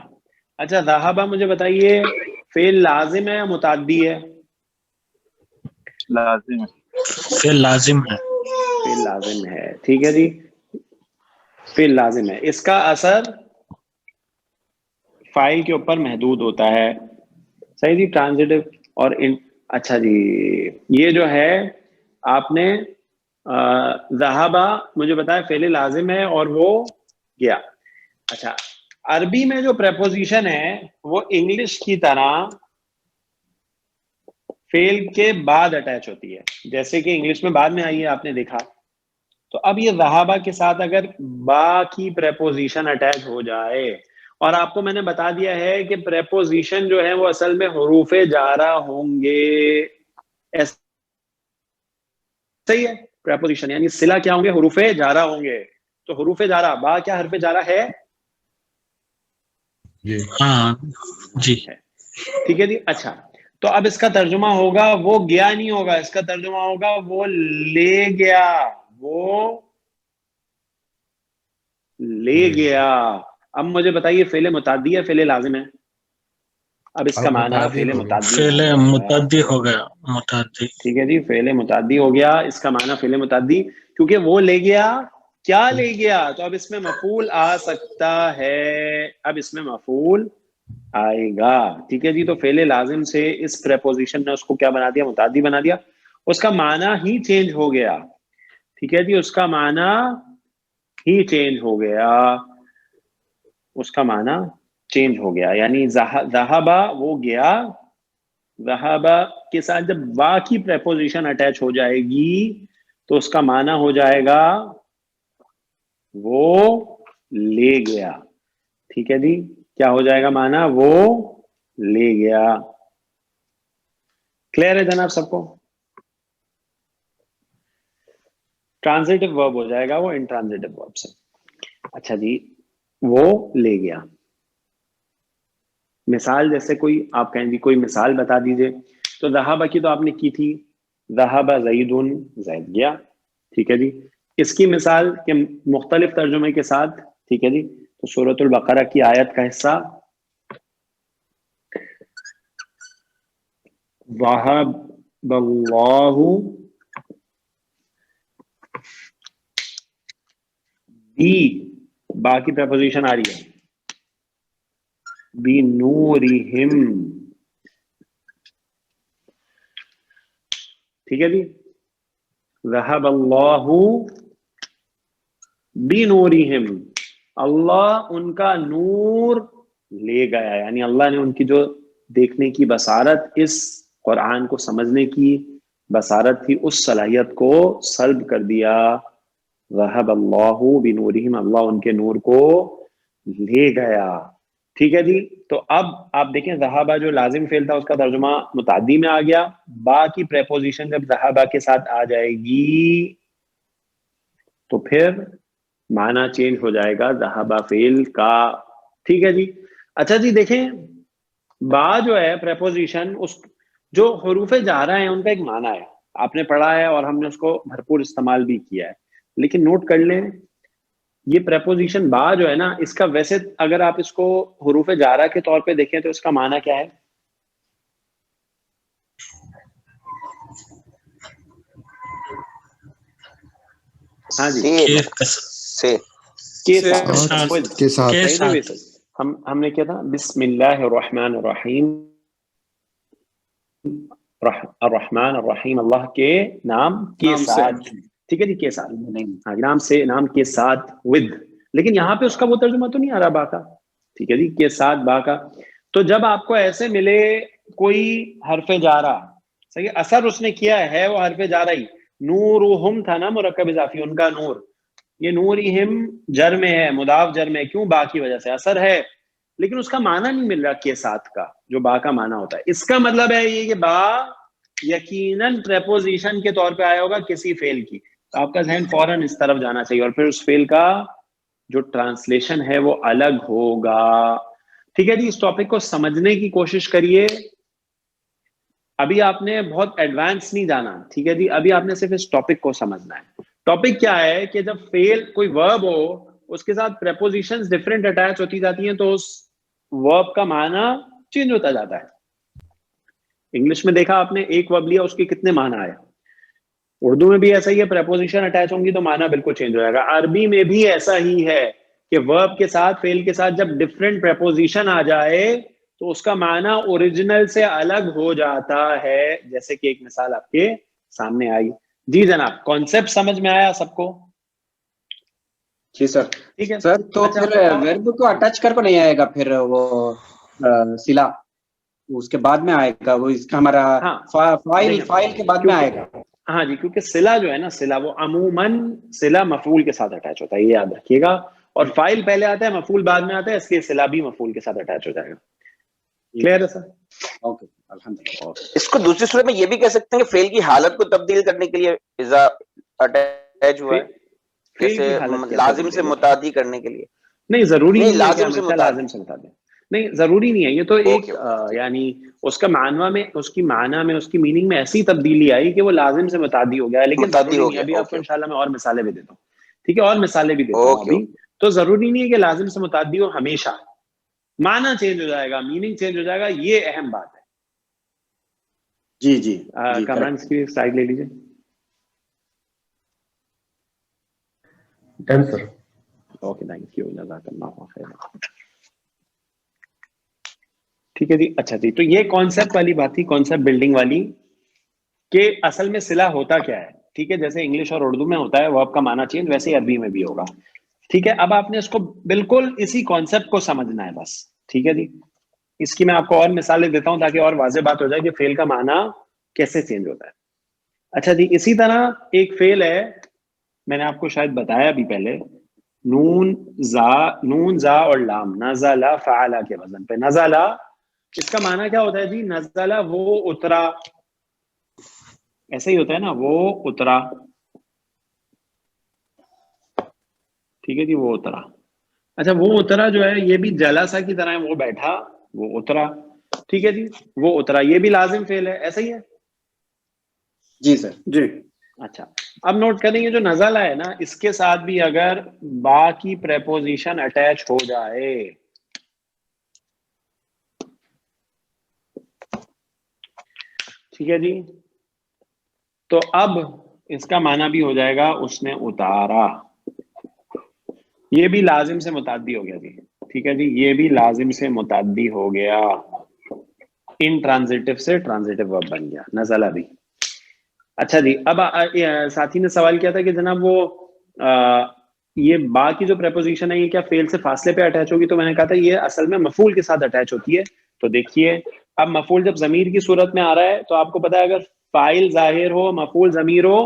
اچھا, ذہابا مجھے بتائیے فعل لازم ہے یا متعدی ہے؟ لازم ہے. فعل لازم ہے. فعل لازم ہے. ٹھیک ہے جی, فعل لازم ہے. اس کا اثر فاعل کے اوپر محدود ہوتا ہے. صحیح جی, ٹرانزٹو اور اچھا جی, یہ جو ہے آپ نے ذہابا مجھے بتایا فعل لازم ہے اور وہ گیا. اچھا, عربی میں جو پریپوزیشن ہے وہ انگلش کی طرح فعل کے بعد اٹیچ ہوتی ہے, جیسے کہ انگلش میں بعد میں آئی ہے, آپ نے دیکھا. تو اب یہ ذہابا کے ساتھ اگر با کی پریپوزیشن اٹیچ ہو جائے, اور آپ کو میں نے بتا دیا ہے کہ پریپوزیشن جو ہے وہ اصل میں حروف جارہ ہوں گے. صحیح ہے پریپوزیشن یعنی صلہ کیا ہوں گے حروف جارہ ہوں گے تو حروف جارہ با کیا حرف جارہ ہے جی ہاں جی ٹھیک ہے جی اچھا تو اب اس کا ترجمہ ہوگا وہ گیا نہیں ہوگا اس کا ترجمہ ہوگا وہ لے گیا وہ لے گیا اب مجھے بتائیے فعل متعدی ہے فعل لازم ہے اب اس کا معنی فعل متعدی فعل متعدی ہو گیا متعدی ٹھیک ہے جی فعل متعدی ہو گیا اس کا معنی فعل متعدی کیونکہ وہ لے گیا کیا لے گیا تو اب اس میں مفعول آ سکتا ہے اب اس میں مفعول آئے گا ٹھیک ہے جی تو فعل لازم سے اس پریپوزیشن نے اس کو کیا بنا دیا متعدی بنا دیا اس کا معنی ہی چینج ہو گیا ٹھیک ہے جی اس کا معنی ہی چینج ہو گیا اس کا معنی چینج ہو گیا یعنی ذہبا وہ گیا ذہبا کے ساتھ جب با کی پریپوزیشن اٹیچ ہو جائے گی تو اس کا معنی ہو جائے گا وہ لے گیا ٹھیک ہے جی کیا ہو جائے گا معنی وہ لے گیا کلیئر ہے جناب سب کو ٹرانزیٹو ورب ہو جائے گا وہ انٹرانزیٹو ورب سے اچھا جی وہ لے گیا مثال جیسے کوئی آپ کہیں گے کوئی مثال بتا دیجئے تو ذہابہ کی تو آپ نے کی تھی ذہب زیدن زید گیا ٹھیک ہے جی اس کی مثال کے مختلف ترجمے کے ساتھ ٹھیک ہے جی تو سورۃ البقرہ کی آیت کا حصہ ذہب اللہ بی با کی پریپوزیشن آ رہی ہے بنورہم ٹھیک ہے جی ذہب اللہ بنورہم اللہ ان کا نور لے گیا یعنی اللہ نے ان کی جو دیکھنے کی بصارت اس قرآن کو سمجھنے کی بصارت تھی اس صلاحیت کو سلب کر دیا ذہب اللہ بنورہم اللہ ان کے نور کو لے گیا ٹھیک ہے جی تو اب آپ دیکھیں ذہابہ جو لازم فعل تھا اس کا ترجمہ متعدی میں آ گیا با کی پریپوزیشن جب ذہابہ کے ساتھ آ جائے گی تو پھر معنی چینج ہو جائے گا ذہابہ فعل کا ٹھیک ہے جی اچھا جی دیکھیں با جو ہے پریپوزیشن اس جو حروف جارہ ہیں ان کا ایک معنی ہے آپ نے پڑھا ہے اور ہم نے اس کو بھرپور استعمال بھی کیا ہے لیکن نوٹ کر لیں یہ پریپوزیشن با جو ہے نا اس کا ویسے اگر آپ اس کو حروف جارہ کے طور پہ دیکھیں تو اس کا معنی کیا ہے ہاں جی ہم نے کیا تھا بسم اللہ الرحمن الرحیم الرحمن الرحیم اللہ کے نام کے ساتھ ٹھیک ہے جی کے ساتھ نام سے نام کے ساتھ ود لیکن یہاں پہ اس کا وہ ترجمہ تو نہیں آ رہا با کا ٹھیک ہے جی کے ساتھ با کا تو جب آپ کو ایسے ملے کوئی حرف جارہ صحیح اثر اس نے کیا ہے وہ حرف جارہ ہی نورہم تھا نا مرکب اضافی ان کا نور یہ نورہم جر میں ہے مضاف جر میں کیوں با کی وجہ سے اثر ہے لیکن اس کا معنی نہیں مل رہا کے ساتھ کا جو با کا معنی ہوتا ہے اس کا مطلب ہے یہ کہ با یقیناً پریپوزیشن کے طور پہ آیا ہوگا کسی فعل کی تو آپ کا ذہن فوراً اس طرف جانا چاہیے اور پھر اس فعل کا جو ٹرانسلیشن ہے وہ الگ ہوگا ٹھیک ہے جی اس ٹاپک کو سمجھنے کی کوشش کریے ابھی آپ نے بہت ایڈوانس نہیں جانا ٹھیک ہے جی ابھی آپ نے صرف اس ٹاپک کو سمجھنا ہے ٹاپک کیا ہے کہ جب فعل کوئی ورب ہو اس کے ساتھ پریپوزیشنز ڈیفرنٹ اٹیچ ہوتی جاتی ہیں تو اس ورب کا معنی چینج ہوتا جاتا ہے انگلش میں دیکھا آپ نے ایک ورب لیا اس کے کتنے معنی آئے اردو میں بھی ایسا ہی ہے پریپوزیشن اٹیچ ہوں گی تو معنی بالکل چینج ہو جائے گا عربی میں بھی ایسا ہی ہے کہ ورب کے ساتھ فعل کے ساتھ جب ڈفرینٹ پریپوزیشن آ جائے تو اس کا معنی اوریجنل سے الگ ہو جاتا ہے جیسے کہ ایک مثال آپ کے سامنے آئی جی جناب کانسیپٹ سمجھ میں آیا سب کو جی سر ٹھیک ہے سر تو پھر ورب کو اٹیچ کر کو نہیں آئے گا پھر وہ صلہ اس کے بعد میں آئے گا وہ اس کا ہمارا فاعل کے بعد میں آئے گا ہاں جی کیونکہ صلہ جو ہے نا صلہ وہ عموماً صلہ مفعول کے ساتھ اٹیچ ہوتا ہے یہ یاد رکھیے گا اور فاعل پہلے آتا ہے مفعول بعد میں آتا ہے اس لیے صلہ بھی مفعول کے ساتھ اٹیچ ہو جائے گا کلیئر ہے سر اوکے الحمدللہ. اس کو دوسری صورت میں یہ بھی کہہ سکتے ہیں کہ فعل کی حالت کو تبدیل کرنے کے لیے اذا اٹیچ ہوا ہے, جیسے لازم سے متعدی کرنے کے لیے. نہیں ضروری نہیں لازم سے لازم سے متعدی نہیں, ضروری نہیں ہے یہ تو ایک یعنی اس کا معنی میں, اس کی معنی میں, اس کی میننگ میں ایسی تبدیلی آئی کہ وہ لازم سے متعدی ہو گیا ہے, لیکن ضروری نہیں. ابھی آپ کو انشاءاللہ میں اور مثالیں بھی دیتا ہوں, ٹھیک ہے, اور مثالیں بھی دیتا ہوں ابھی. تو ضروری نہیں ہے کہ لازم سے متعدی ہو ہمیشہ, معنی چینج ہو جائے گا, میننگ چینج ہو جائے گا, یہ اہم بات ہے. جی جی کمنٹس کی سلائڈ لے لیجیے. Done sir. Okay thank you, جزاک اللہ خیر. ٹھیک ہے جی. اچھا جی, تو یہ کانسیپٹ والی بات تھی, کانسیپٹ بلڈنگ والی, کہ اصل میں صلہ ہوتا کیا ہے. ٹھیک ہے, جیسے انگلش اور اردو میں ہوتا ہے وہ آپ کا معنی چینج, ویسے ہی عربی میں بھی ہوگا. ٹھیک ہے, اب آپ نے اس کو بالکل اسی کانسیپٹ کو سمجھنا ہے بس. ٹھیک ہے جی, اس کی میں آپ کو اور مثالیں دیتا ہوں تاکہ اور واضح بات ہو جائے کہ فعل کا معنی کیسے چینج ہوتا ہے. اچھا جی, اسی طرح ایک فعل ہے, میں نے آپ کو شاید بتایا بھی پہلے, نون زا اور لام, نزلہ فعلا کے وزن پہ. نزلہ اس کا معنی کیا ہوتا ہے جی؟ نزلہ وہ اترا, ایسا ہی ہوتا ہے نا, وہ اترا. ٹھیک ہے جی, وہ اترا. اچھا, وہ اترا جو ہے یہ بھی جلسہ کی طرح ہے, وہ بیٹھا, وہ اترا. ٹھیک ہے جی, وہ اترا, یہ بھی لازم فعل ہے, ایسا ہی ہے. جی سر. جی. اچھا, اب نوٹ کریں یہ جو نزلہ ہے نا, اس کے ساتھ بھی اگر با کی پریپوزیشن اٹیچ ہو جائے, ٹھیک ہے جی, تو اب اس کا معنی بھی ہو جائے گا اس نے اتارا. یہ بھی لازم سے متعدی ہو گیا جی. ٹھیک ہے جی, یہ بھی لازم سے متعدی ہو گیا, ان ٹرانزیٹو سے ٹرانزیٹو ورب بن گیا نزلہ بھی. اچھا جی, اب ساتھی نے سوال کیا تھا کہ جناب وہ یہ با کی جو پریپوزیشن ہے یہ کیا فعل سے فاصلے پہ اٹیچ ہوگی؟ تو میں نے کہا تھا یہ اصل میں مفعول کے ساتھ اٹیچ ہوتی ہے. تو دیکھیے, اب مفعول جب ضمیر کی صورت میں آ رہا ہے تو آپ کو پتا ہے اگر فاعل ظاہر ہو, مفعول ضمیر ہو,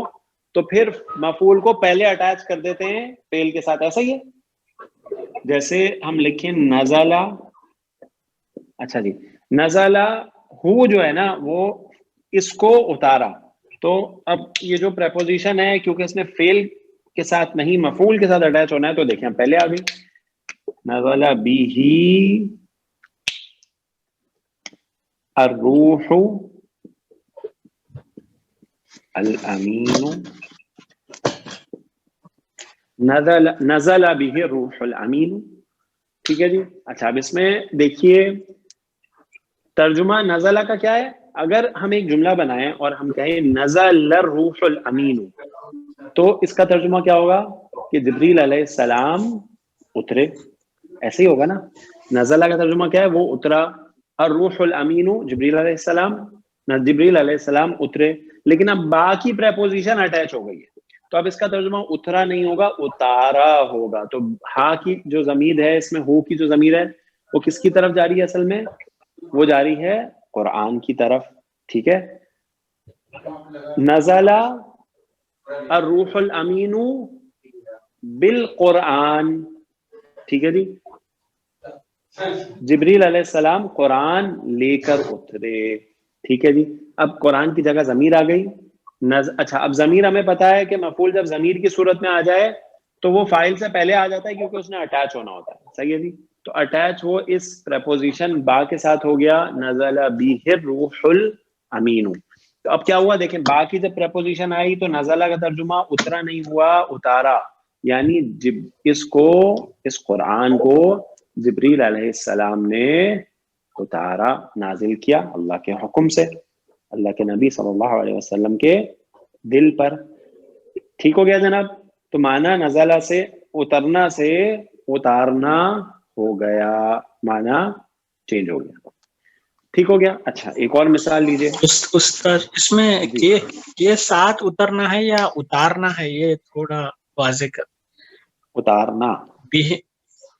تو پھر مفعول کو پہلے اٹیچ کر دیتے ہیں فعل کے ساتھ. ایسا ہی ہے, جیسے ہم لکھیں نزلہ. اچھا جی, نزلہ ہو جو ہے نا وہ اس کو اتارا. تو اب یہ جو پریپوزیشن ہے کیونکہ اس نے فعل کے ساتھ نہیں مفعول کے ساتھ اٹیچ ہونا ہے, تو دیکھیں پہلے آ گئی نزلہ بیہی الروح الامین, نزل به الروح الامین. ٹھیک ہے جی. اچھا, اب اس میں دیکھیے ترجمہ نزلہ کا کیا ہے. اگر ہم ایک جملہ بنائیں اور ہم کہیں نزل الروح الامین, تو اس کا ترجمہ کیا ہوگا کہ جبریل علیہ السلام اترے. ایسے ہی ہوگا نا. نزلہ کا ترجمہ کیا ہے؟ وہ اترا. الروح الامین جبریل علیہ السلام, جبریل علیہ السلام اترے. لیکن اب با کی پریپوزیشن اٹیچ ہو گئی ہے, تو اب اس کا ترجمہ اترا نہیں ہوگا, اتارا ہوگا. تو ہا کی جو ضمیر ہے اس میں, ہو کی جو ضمیر ہے وہ کس کی طرف جاری ہے؟ اصل میں وہ جاری ہے قرآن کی طرف. ٹھیک ہے, نزل الروح الامین بالقرآن. ٹھیک ہے جی, جبریل علیہ السلام قرآن لے کر اترے. ٹھیک ہے جی, اب قرآن کی جگہ ضمیر آ گئی. اچھا, اب ضمیر ہمیں پتا ہے کہ مفعول جب ضمیر کی صورت میں آ جائے تو وہ فاعل سے پہلے آ جاتا ہے کیونکہ اس نے اٹیچ ہونا ہوتا ہے. صحیح ہے جی. تو اٹیچ وہ اس پریپوزیشن با کے ساتھ ہو گیا, نزل به الروح الامین. تو اب کیا ہوا دیکھیں, با کی جب پریپوزیشن آئی تو نزلہ کا ترجمہ اترا نہیں ہوا, اتارا. یعنی اس قرآن کو جبریل علیہ السلام نے اتارا, نازل کیا اللہ کے حکم سے, اللہ کے نبی صلی اللہ علیہ وسلم کے دل پر. ٹھیک ہو گیا جناب. تو معنی نزلہ سے اترنا سے اتارنا ہو گیا, معنی چینج ہو گیا. ٹھیک ہو گیا. اچھا, ایک اور مثال لیجئے. اس میں یہ ساتھ اترنا ہے یا اتارنا ہے, یہ تھوڑا واضح کر. اتارنا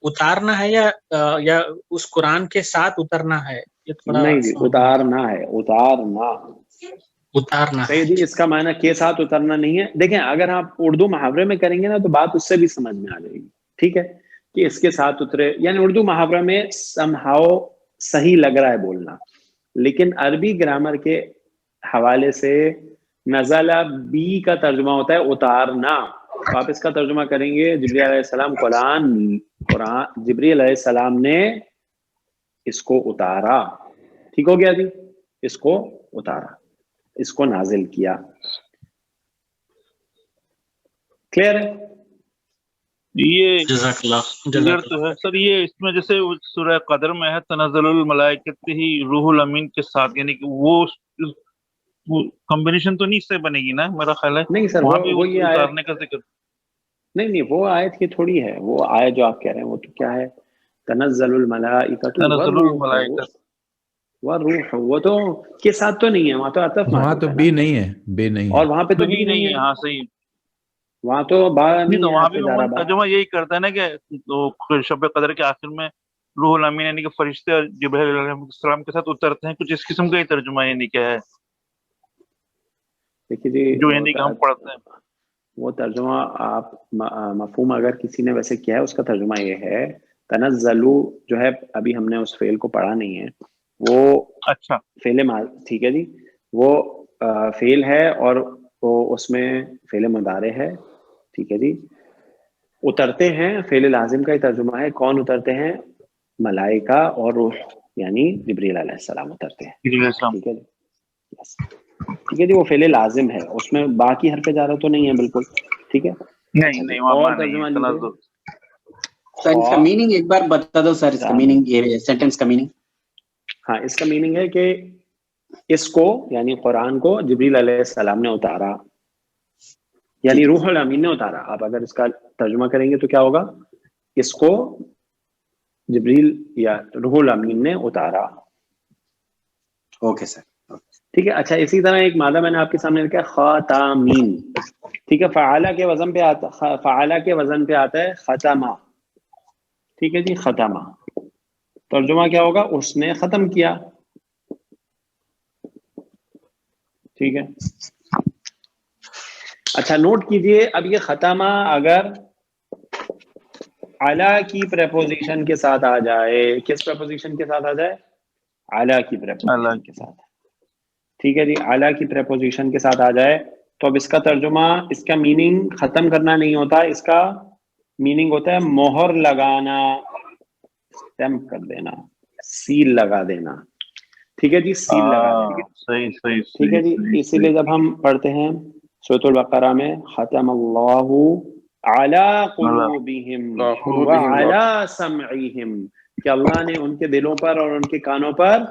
اتارنا ہے یا اس قرآن کے ساتھ اترنا ہے, یہ تھوڑا. نہیں جی, اتارنا ہے, اتارنا. صحیح جی, اس کا معنی کے ساتھ اترنا نہیں ہے. دیکھیں اگر آپ اردو محاورے میں کریں گے نا تو بات اس سے بھی سمجھ میں آ جائے گی. ٹھیک ہے, کہ اس کے ساتھ اترے, یعنی اردو محاورہ میں somehow صحیح لگ رہا ہے بولنا, لیکن عربی گرامر کے حوالے سے نزلہ بی کا ترجمہ ہوتا ہے اتارنا. آپ اس کا ترجمہ کریں گے جبریل علیہ السلام قرآن جبریل علیہ السلام نے اس کو اتارا. ٹھیک ہو گیا جی؟ اس کو اتارا, اس کو نازل کیا. کلیئر ہے؟ یہ جزاک اللہ. کلیئر تو ہے سر. یہ اس میں جیسے سورہ قدر میں ہے تنزل الملائکۃ ہی روح الامین کے ساتھ, یعنی کہ وہ کمبینیشن تو نہیں اس سے بنے گی نا میرا خیال ہے؟ نہیں سر, وہاں بھی وہ یہ آیت اتارنے کا ذکر نہیں وہ آیت کی تھوڑی ہے. وہ آیت جو آپ کہہ رہے ہیں وہ تو کیا ہے, تنزل الملائکۃ تنزل الملائکۃ والروح, وہ تو کے ساتھ تو نہیں ہے, وہاں تو عطف وہاں تو بی نہیں ہے, بی نہیں ہے, اور وہاں پہ تو بھی نہیں ہے. ہاں صحیح. وہاں تو با نہیں تو وہاں بھی نہیں عموماً ترجمہ یہی کرتا ہے نا کہ شب قدر کے آخر میں روح الامین یعنی کہ فرشتے جبریل علیہ السلام کے ساتھ اترتے ہیں, کچھ اس قسم کا ہی ترجمہ یعنی کیا ہے دیکھیے جی, جو یعنی کہ ہم پڑھتے ہیں. وہ ترجمہ آپ مفہوم اگر کسی نے ویسے کیا ہے, اس کا ترجمہ یہ ہے تنزلو جو ہے, ابھی ہم نے اس فعل کو پڑھا نہیں ہے, وہ اچھا فعل ٹھیک ہے جی, وہ فعل ہے اور وہ اس میں فعل مضارع ہے. ٹھیک ہے جی, اترتے ہیں فعل لازم کا ہی ترجمہ ہے. کون اترتے ہیں؟ ملائکہ اور روح, یعنی جبریل علیہ السلام اترتے ہیں. ٹھیک ہے جی, ٹھیک ہے جی, وہ فعل لازم ہے, اس میں باقی حرف جارہ تو نہیں ہے بالکل. ٹھیک ہے, نہیں وہاں اور نہیں ترجمہ ہے لیجیے. تنزل. سر اس کا میننگ ایک بار بتا دو سر, اس کا میننگ, یہ سینٹنس کا میننگ. ہاں, اس کا میننگ ہے کہ اس کو یعنی قرآن کو جبریل علیہ السلام نے اتارا, یعنی روح الامین نے اتارا. آپ اگر اس کا ترجمہ کریں گے تو کیا ہوگا, اس کو جبریل یا روح الامین نے اتارا. Okay sir. ٹھیک ہے. اچھا, اسی طرح ایک مادہ میں نے آپ کے سامنے لکھا ہے خاتامین. ٹھیک ہے, فعالہ کے وزن پہ آتا ہے ختمہ. ٹھیک ہے جی, ختمہ ترجمہ کیا ہوگا, اس نے ختم کیا. ٹھیک ہے. اچھا نوٹ کیجئے, اب یہ ختمہ اگر علی کی پریپوزیشن کے ساتھ آ جائے, کس پریپوزیشن کے ساتھ آ جائے؟ علی کی پریپوزیشن کے ساتھ. ٹھیک ہے جی, علی کی پریپوزیشن کے ساتھ آ جائے تو اب اس کا ترجمہ, اس کا میننگ ختم کرنا نہیں ہوتا, اس کا میننگ ہوتا ہے مہر لگانا, اسٹیمپ کر دینا, سیل لگا دینا. ٹھیک ہے جی, سیل لگا دینا. صحیح. ٹھیک ہے جی, اسی لیے جب ہم پڑھتے ہیں سورۃ البقرہ میں ختم اللہ علی قلوبہم وعلی سمعہم, کہ اللہ نے ان کے دلوں پر اور ان کے کانوں پر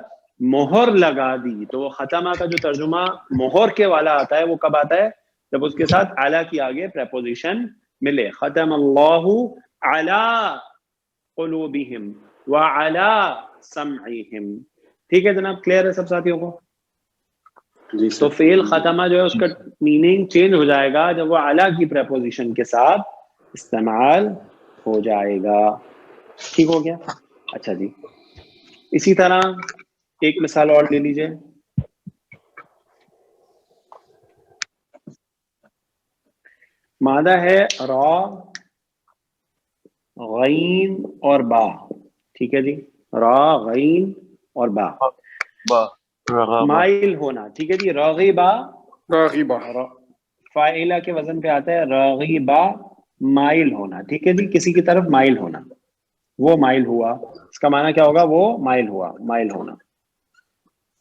مہر لگا دی. تو وہ ختمہ کا جو ترجمہ مہر کے والا آتا ہے وہ کب آتا ہے؟ جب اس کے ساتھ علی کی آگے پریپوزیشن ملے. ختم اللہ علی قلوبہم وعلی سمعہم. ٹھیک ہے جناب, کلیئر ہے سب ساتھیوں کو؟ تو فعل ختمہ جو ہے اس کا میننگ چینج ہو جائے گا جب وہ علی کی پریپوزیشن کے ساتھ استعمال ہو جائے گا. ٹھیک ہو گیا؟ اچھا جی, اسی طرح ایک مثال اور لے لیجئے. مادہ ہے را, غین اور با. ٹھیک ہے جی, را, غین اور با. مائل ہونا. ٹھیک ہے جی, راغبہ فاعلہ کے وزن پہ آتا ہے راغبہ, مائل ہونا. ٹھیک ہے جی, کسی کی طرف مائل ہونا, وہ مائل ہوا, اس کا معنی کیا ہوگا؟ وہ مائل ہوا, مائل ہونا.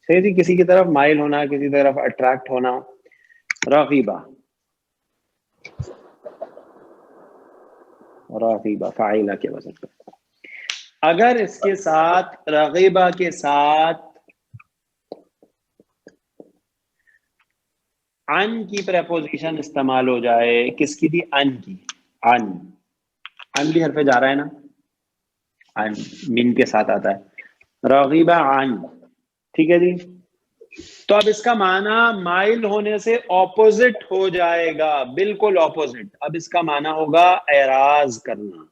صحیح جی, کسی کی طرف مائل ہونا, کسی طرف اٹریکٹ ہونا. راغبہ, راغبہ فاعلہ کے وزن پہ. اگر اس کے ساتھ راغبہ کے ساتھ ان کی پریپوزیشن استعمال ہو جائے, کس کی تھی؟ ان کی. ان بھی حرف جا رہا ہے نا, ان من کے ساتھ آتا ہے راغبہ عن. ٹھیک ہے جی, تو اب اس کا معنی مائل ہونے سے اپوزٹ ہو جائے گا, بالکل اپوزٹ. اب اس کا معنی ہوگا اعراض کرنا.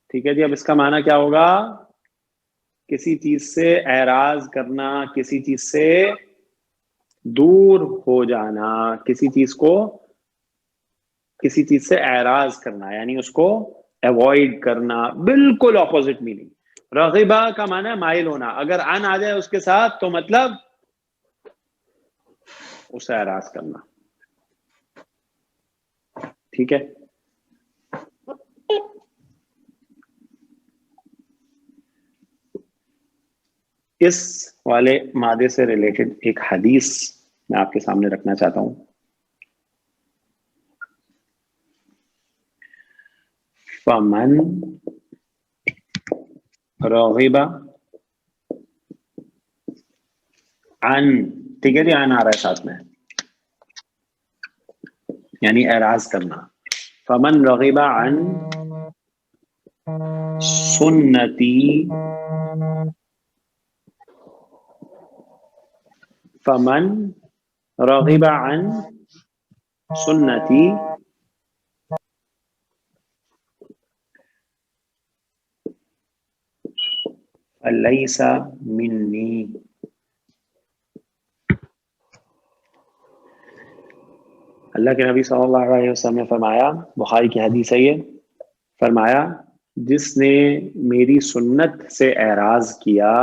ٹھیک ہے جی, اب اس کا معنی کیا ہوگا؟ کسی چیز سے اعراض کرنا, کسی چیز سے دور ہو جانا, کسی چیز سے اعراض کرنا, یعنی اس کو ایوائڈ کرنا. بالکل اپوزٹ میننگ. رغبہ کا معنی ہے مائل ہونا، اگر ان آ جائے اس کے ساتھ تو مطلب اسے اعراض کرنا. ٹھیک ہے. اس والے مادے سے ریلیٹڈ ایک حدیث میں آپ کے سامنے رکھنا چاہتا ہوں. فمن رغب عن، ٹھیک ہے جی، عن آ رہا ہے ساتھ میں، یعنی اعراض کرنا. فمن رغب عن سنتی، فمن رغب عن سنتی فلیس منی. اللہ کے نبی صلی اللہ علیہ وسلم نے فرمایا، بخاری کی حدیث ہے یہ، فرمایا جس نے میری سنت سے اعراض کیا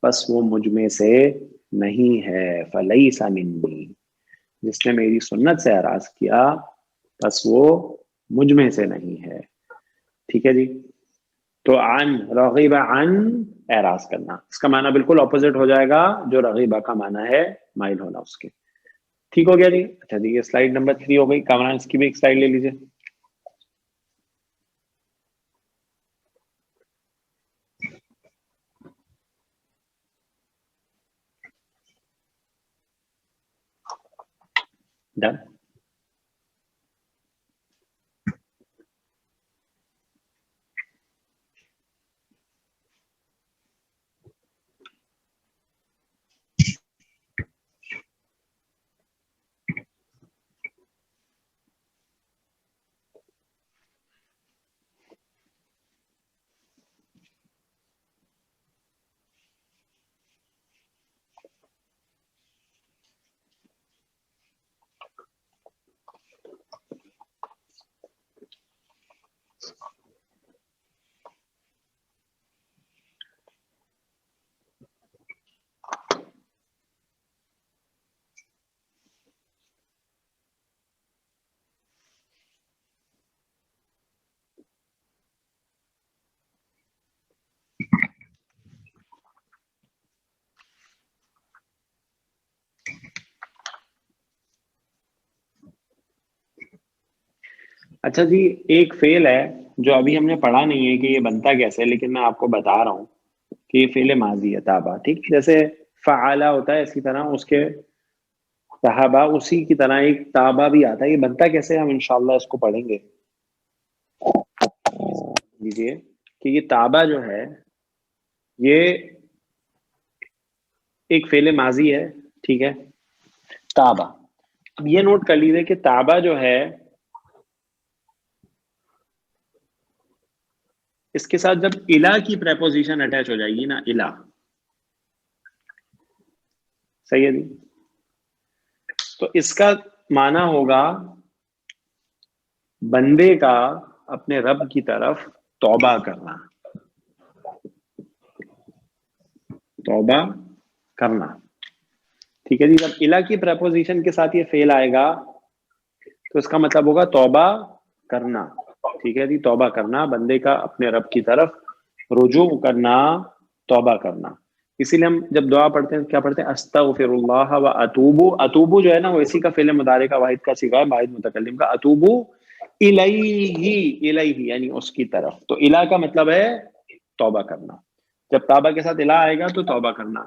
بس وہ مجھ میں سے نہیں ہے. فلیس منی، جس نے میری سنت سے اعراض کیا بس وہ مجھ میں سے نہیں ہے. ٹھیک ہے جی. تو عن، رغیبہ عن اعراض کرنا، اس کا معنی بالکل اپوزٹ ہو جائے گا جو رغیبہ کا معنی ہے مائل ہونا اس کے. ٹھیک ہو گیا جی. اچھا جی، یہ سلائیڈ نمبر 3 ہو گئی. کامران اس کی بھی ایک سلائیڈ لے لیجیے. ڈن. اچھا جی، ایک فعل ہے جو ابھی ہم نے پڑھا نہیں ہے کہ یہ بنتا کیسے، لیکن میں آپ کو بتا رہا ہوں کہ یہ فعل ماضی ہے، تابا. ٹھیک، جیسے فعلا ہوتا ہے اسی طرح اس کے تہابا، اسی کی طرح ایک تابا بھی آتا ہے. یہ بنتا کیسے ہم انشاءاللہ اس کو پڑھیں گے. دیجیے کہ یہ تابا جو ہے یہ ایک فعل ماضی ہے. ٹھیک ہے، تابا. اب یہ نوٹ کر لیجیے کہ تابا جو ہے اس کے ساتھ جب الا کی پریپوزیشن اٹیچ ہو جائے گی نا، الا، صحیح ہے جی، تو اس کا معنی ہوگا بندے کا اپنے رب کی طرف توبہ کرنا. توبہ کرنا. ٹھیک ہے جی. جب الا کی پریپوزیشن کے ساتھ یہ فعل آئے گا تو اس کا مطلب ہوگا توبہ کرنا. ٹھیک ہے جی، توبہ کرنا، بندے کا اپنے رب کی طرف رجوع کرنا، توبہ کرنا. اسی لیے ہم جب دعا پڑھتے ہیں کیا پڑھتے ہیں؟ استغفر اللہ و اتوبو. اتوبو جو ہے نا وہ اسی کا فعل مضارع کا واحد کا صیغہ ہے، واحد متکلم کا. اتوبو الیہ، الیہ یعنی اس کی طرف. تو الا کا مطلب ہے توبہ کرنا. جب تابہ کے ساتھ الا آئے گا تو توبہ کرنا.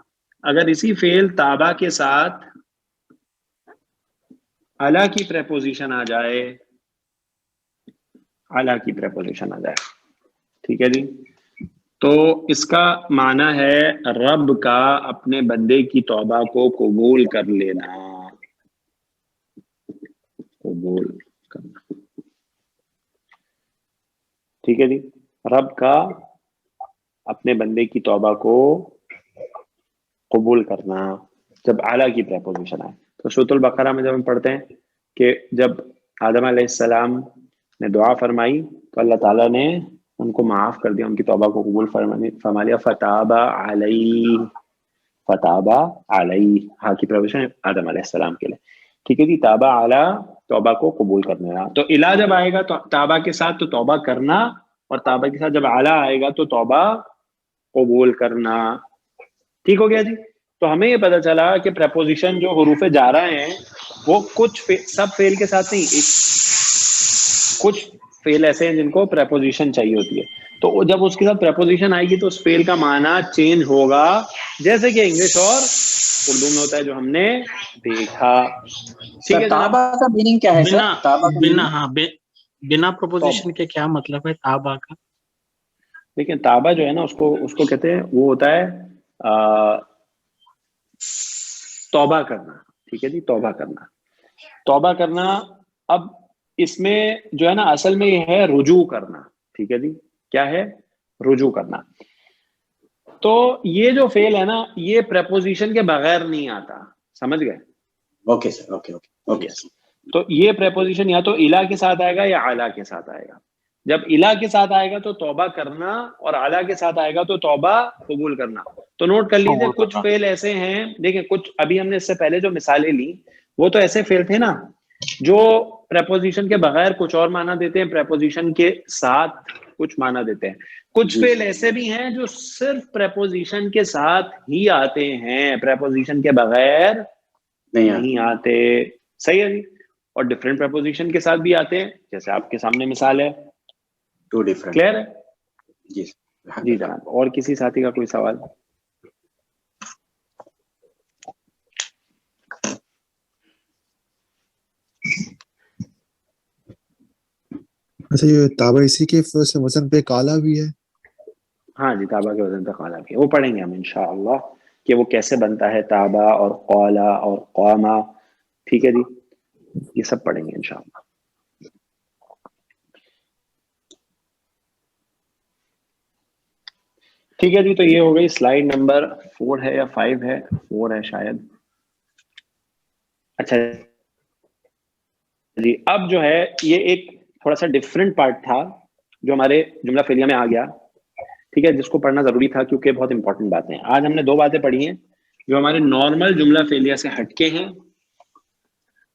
اگر اسی فعل تابہ کے ساتھ الا کی پریپوزیشن آ جائے، الا کی پریپوزیشن آ جائے، ٹھیک ہے جی، تو اس کا معنی ہے رب کا اپنے بندے کی توبہ کو قبول کر لینا. قبول کرنا. ٹھیک ہے جی، رب کا اپنے بندے کی توبہ کو قبول کرنا جب اعلیٰ کی پریپوزیشن آئے. تو سورۃ البقرہ میں جب ہم پڑھتے ہیں کہ جب آدم علیہ السلام نے دعا فرمائی تو اللہ تعالیٰ نے ان کو معاف کر دیا, ان کی توبہ کو قبول فرما لیا. فتابہ علیہ, فتابہ علیہ, ہاں کی پرویشن آدم علیہ السلام کے لیے, ٹھیک ہے جی. تابہ علی, توبہ کو قبول کرنا. تو الا جب آئے گا تو تابہ کے ساتھ تو توبہ کرنا, اور تابہ کے ساتھ جب اعلی آئے گا تو توبہ قبول کرنا. ٹھیک ہو گیا جی. تو ہمیں یہ پتہ چلا کہ پریپوزیشن جو حروف جارہ ہیں وہ کچھ سب فعل کے ساتھ نہیں, کچھ فعل ایسے ہیں جن کو پریپوزیشن چاہیے ہوتی ہے. تو جب اس کے ساتھ پریپوزیشن آئے گی تو اس فعل کا معنی چینج ہوگا, جیسے کہ انگلش اور اردو میں ہوتا ہے جو ہم نے دیکھا. ٹھیک ہے. تابہ کا میننگ کیا ہے سر؟ تابہ کا بنا ہاں بنا پروپوزیشن کے کیا مطلب ہے تابہ کا؟ دیکھیں تابہ جو ہے نا اس کو کہتے ہیں, وہ ہوتا ہے توبہ کرنا. ٹھیک ہے جی, توبہ کرنا, توبہ کرنا. اب اس میں جو ہے نا اصل میں یہ ہے رجوع کرنا. ٹھیک ہے جی, کیا ہے؟ رجوع کرنا. تو یہ جو فعل ہے نا یہ پریپوزیشن کے بغیر نہیں آتا, سمجھ گئے؟ Okay sir, okay okay okay. تو یہ پریپوزیشن یا تو الا کے ساتھ آئے گا یا اعلیٰ کے ساتھ آئے گا. جب الا کے ساتھ آئے گا تو توبہ کرنا, اور اعلیٰ کے ساتھ آئے گا تو توبہ قبول کرنا. تو نوٹ کر لیجیے کچھ فعل ایسے ہیں, دیکھیں کچھ ابھی ہم نے اس سے پہلے جو مثالیں لی وہ تو ایسے فعل تھے نا جو پریپوزیشن کے بغیر کچھ اور معنی دیتے ہیں, پریپوزیشن کے ساتھ کچھ معنی دیتے ہیں. کچھ فعل ایسے بھی ہیں جو صرف پریپوزیشن کے ساتھ ہی آتے ہیں, پریپوزیشن کے بغیر نہیں آتے. صحیح ہے جی. اور ڈفرینٹ پریپوزیشن کے ساتھ بھی آتے ہیں, جیسے آپ کے سامنے مثال ہے. To different. کلیئر ہے جی جی جناب. اور کسی ساتھی کا کوئی سوال؟ اچھا یہ تابع اسی کے وزن پہ کالا بھی ہے؟ ہاں جی, تابع کے وزن پہ کالا بھی ہے. وہ پڑھیں گے ہم انشاءاللہ کہ وہ کیسے بنتا ہے تابع اور قالا اور قاما. ٹھیک ہے جی, یہ سب پڑھیں گے انشاءاللہ. ٹھیک ہے جی. تو یہ ہو گئی سلائیڈ نمبر 4 ہے یا 5 ہے, 4 ہے شاید. اچھا جی, اب جو ہے یہ ایک تھوڑا سا ڈفرینٹ پارٹ تھا جو ہمارے جملہ فعلیہ میں آ گیا. ٹھیک ہے, جس کو پڑھنا ضروری تھا کیونکہ بہت امپورٹنٹ باتیں ہیں. آج ہم نے 2 باتیں پڑھی ہیں جو ہمارے نارمل جملہ فعلیہ سے ہٹ کے ہیں.